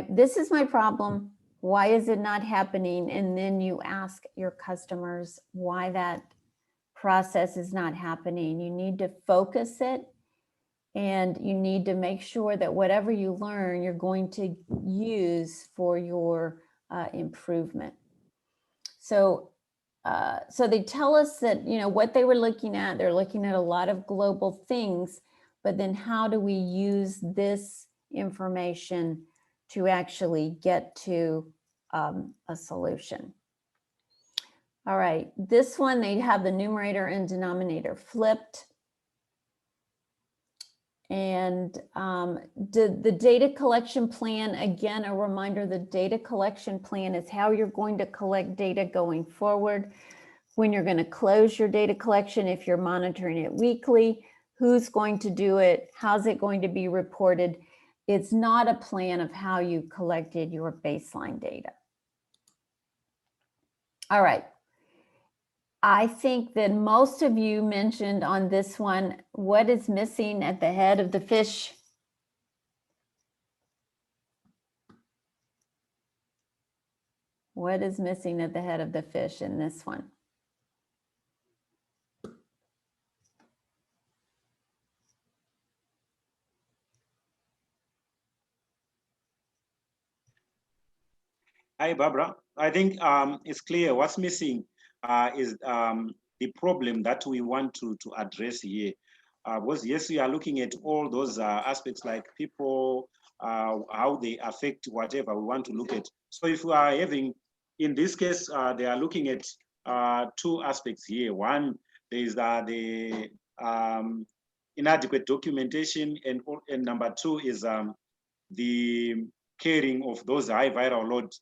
This is my problem. Why is it not happening? And then you ask your customers why that process is not happening. You need to focus it, and you need to make sure that whatever you learn, you're going to use for your improvement. So they tell us that, you know, what they were looking at, they're looking at a lot of global things, but then how do we use this information to actually get to a solution? All right, this one, they have the numerator and denominator flipped. And the data collection plan, again, a reminder, the data collection plan is how you're going to collect data going forward, when you're going to close your data collection, if you're monitoring it weekly, who's going to do it, how's it going to be reported. It's not a plan of how you collected your baseline data. All right. I think that most of you mentioned on this one, what is missing at the head of the fish? What is missing at the head of the fish in this one? Hi, Barbara. I think it's clear what's missing is the problem that we want to address here. Because yes, we are looking at all those aspects like people, how they affect whatever we want to look at. So if we are having, in this case, they are looking at two aspects here. One, there is the inadequate documentation, and number two is the caring of those high viral load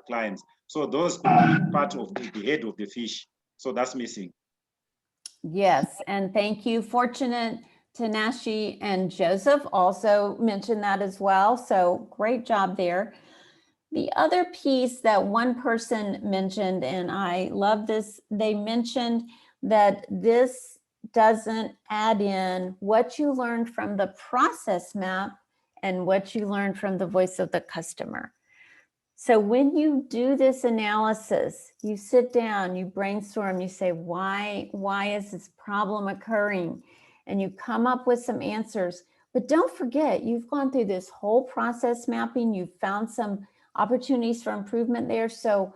clients. So those could be part of the head of the fish. So that's missing. Yes, and thank you. Fortunate, Tanashi, and Joseph also mentioned that as well. So great job there. The other piece that one person mentioned, and I love this, they mentioned that this doesn't add in what you learned from the process map and what you learned from the voice of the customer. So when you do this analysis, you sit down, you brainstorm, you say, why is this problem occurring? And you come up with some answers. But don't forget, you've gone through this whole process mapping, you've found some opportunities for improvement there. So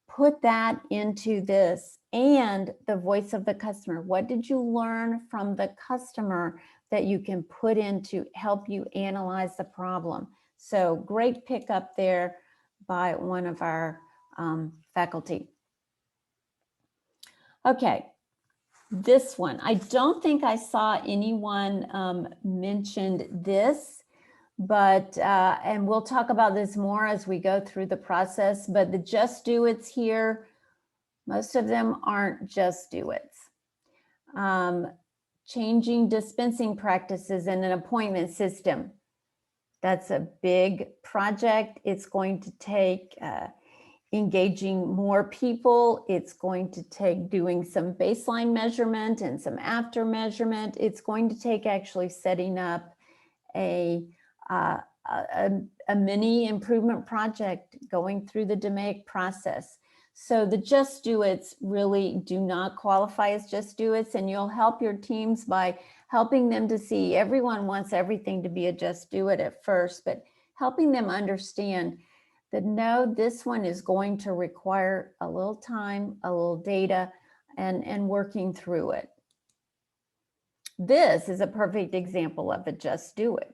put that into this, and the voice of the customer. What did you learn from the customer that you can put in to help you analyze the problem? So great pickup there by one of our faculty. Okay, this one, I don't think I saw anyone mentioned this, but, and we'll talk about this more as we go through the process, but the just do it's here, most of them aren't just do it's. Changing dispensing practices in an appointment system. That's a big project. It's going to take engaging more people. It's going to take doing some baseline measurement and some after measurement. It's going to take actually setting up a mini improvement project, going through the DMAIC process. So the just do it's really do not qualify as just do it's, and you'll help your teams by helping them to see everyone wants everything to be a just do it at first, but helping them understand that no, this one is going to require a little time, a little data, and working through it. This is a perfect example of a just do it.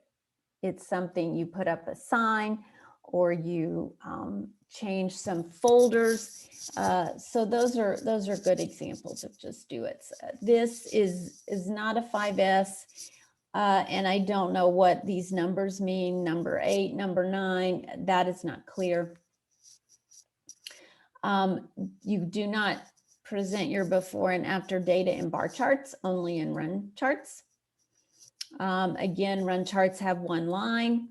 It's something you put up a sign or you change some folders. So those are good examples of just do it. This is not a 5S, and I don't know what these numbers mean. Number 8, number 9, that is not clear. You do not present your before and after data in bar charts, only in run charts. Again, run charts have one line.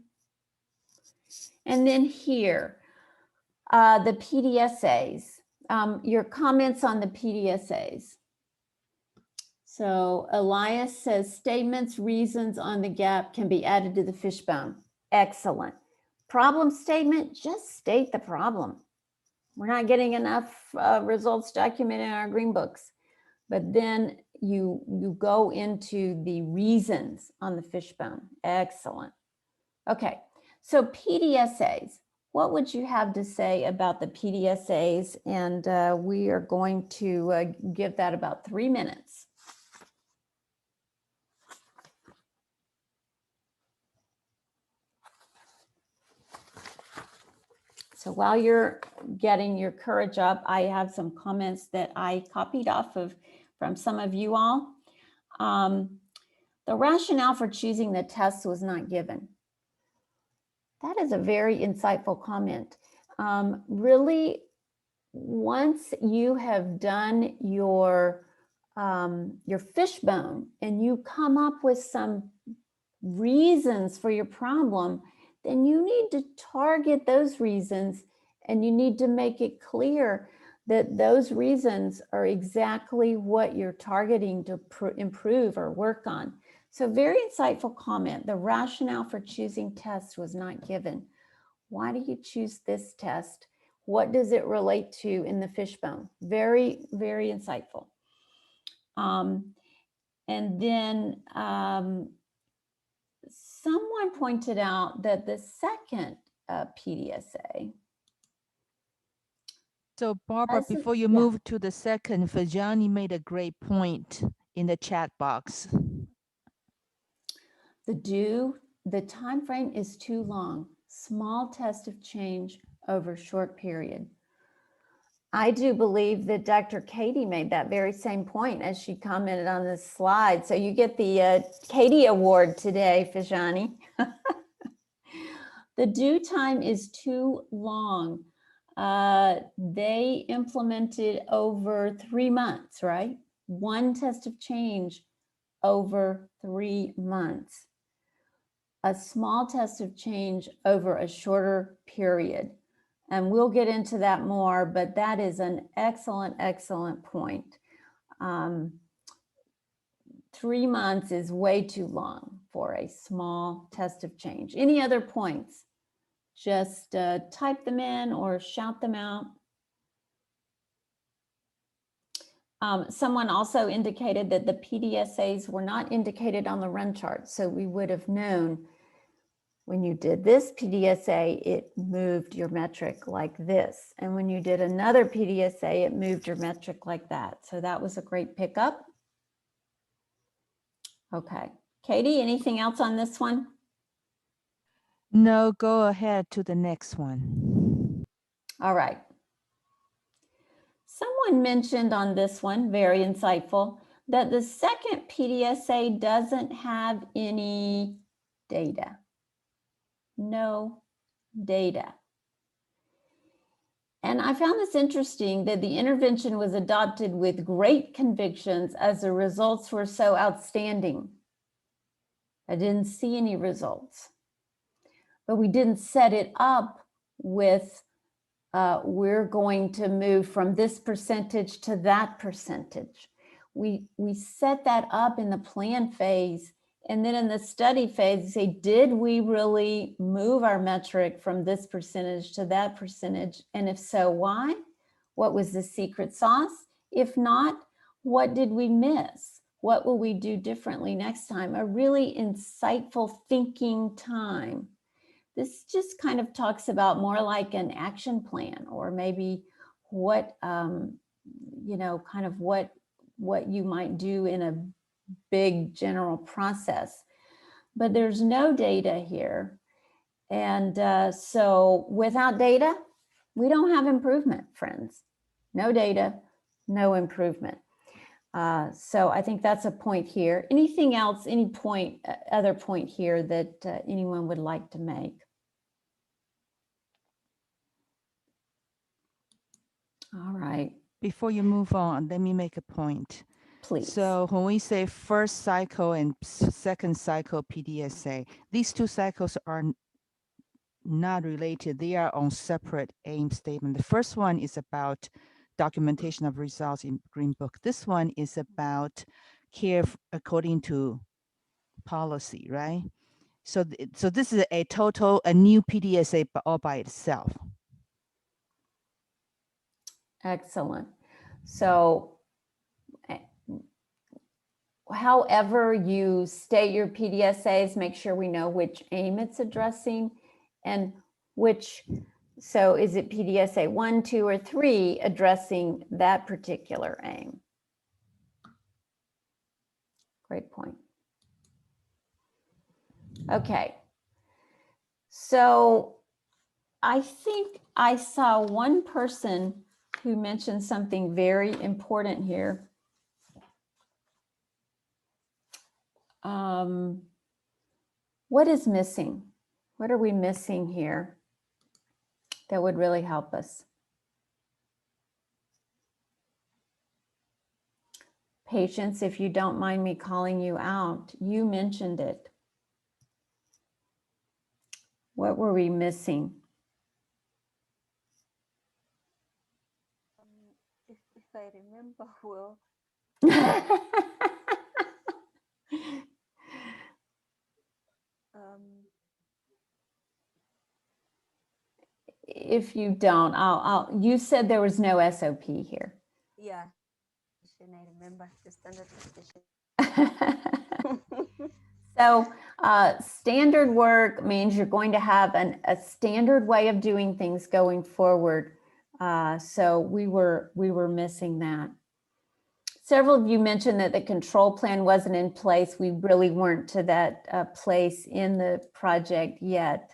And then here, the PDSAs, your comments on the PDSAs. So Elias says statements, reasons on the gap can be added to the fishbone. Excellent. Problem statement, just state the problem. We're not getting enough results documented in our green books. But then you go into the reasons on the fishbone. Excellent. Okay, so PDSAs. What would you have to say about the PDSAs? And we are going to give that about 3 minutes. So while you're getting your courage up, I have some comments that I copied off of from some of you all. The rationale for choosing the test was not given. That is a very insightful comment. Really, once you have done your fishbone and you come up with some reasons for your problem, then you need to target those reasons and you need to make it clear that those reasons are exactly what you're targeting to improve or work on. So very insightful comment. The rationale for choosing tests was not given. Why do you choose this test? What does it relate to in the fishbone? Very, very insightful. And then someone pointed out that the second PDSA. So Barbara, before you move to the second, Fajani made a great point in the chat box. The time frame is too long. Small test of change over short period. I do believe that Dr. Katie made that very same point as she commented on this slide. So you get the Katie Award today, Fajani. The due time is too long. They implemented over 3 months, right? One test of change over 3 months. A small test of change over a shorter period. And we'll get into that more, but that is an excellent, excellent point. 3 months is way too long for a small test of change. Any other points? Just type them in or shout them out. Someone also indicated that the PDSAs were not indicated on the run chart, so we would have known when you did this PDSA, it moved your metric like this. And when you did another PDSA, it moved your metric like that. So that was a great pickup. Okay. Katie, anything else on this one? No, go ahead to the next one. All right. Someone mentioned on this one, very insightful, that the second PDSA doesn't have any data. No data. And I found this interesting that the intervention was adopted with great convictions as the results were so outstanding. I didn't see any results, but we didn't set it up with we're going to move from this percentage to that percentage. We set that up in the plan phase. And then in the study phase, say, did we really move our metric from this percentage to that percentage? And if so, why? What was the secret sauce? If not, what did we miss? What will we do differently next time? A really insightful thinking time. This just kind of talks about more like an action plan, or maybe what, you know, kind of what you might do in a big general process. But there's no data here. And so without data, we don't have improvement, friends. No data, no improvement. So I think that's a point here. Anything else, any point, other point here that anyone would like to make? All right. Before you move on, let me make a point. Please. So when we say first cycle and second cycle PDSA, these two cycles are not related. They are on separate aim statement. The first one is about documentation of results in Green Book. This one is about care according to policy, right? So, so this is a new PDSA all by itself. Excellent. So however you state your PDSAs, make sure we know which aim it's addressing and which, so is it PDSA 1, 2, or 3 addressing that particular aim? Great point. Okay. So I think I saw one person who mentioned something very important here. What is missing? What are we missing here that would really help us? Patience, if you don't mind me calling you out, you mentioned it. What were we missing? If I remember well. If you don't, you said there was no SOP here. Yeah, I remember the standard station. So standard work means you're going to have a standard way of doing things going forward. So we were missing that. Several of you mentioned that the control plan wasn't in place. We really weren't to that place in the project yet.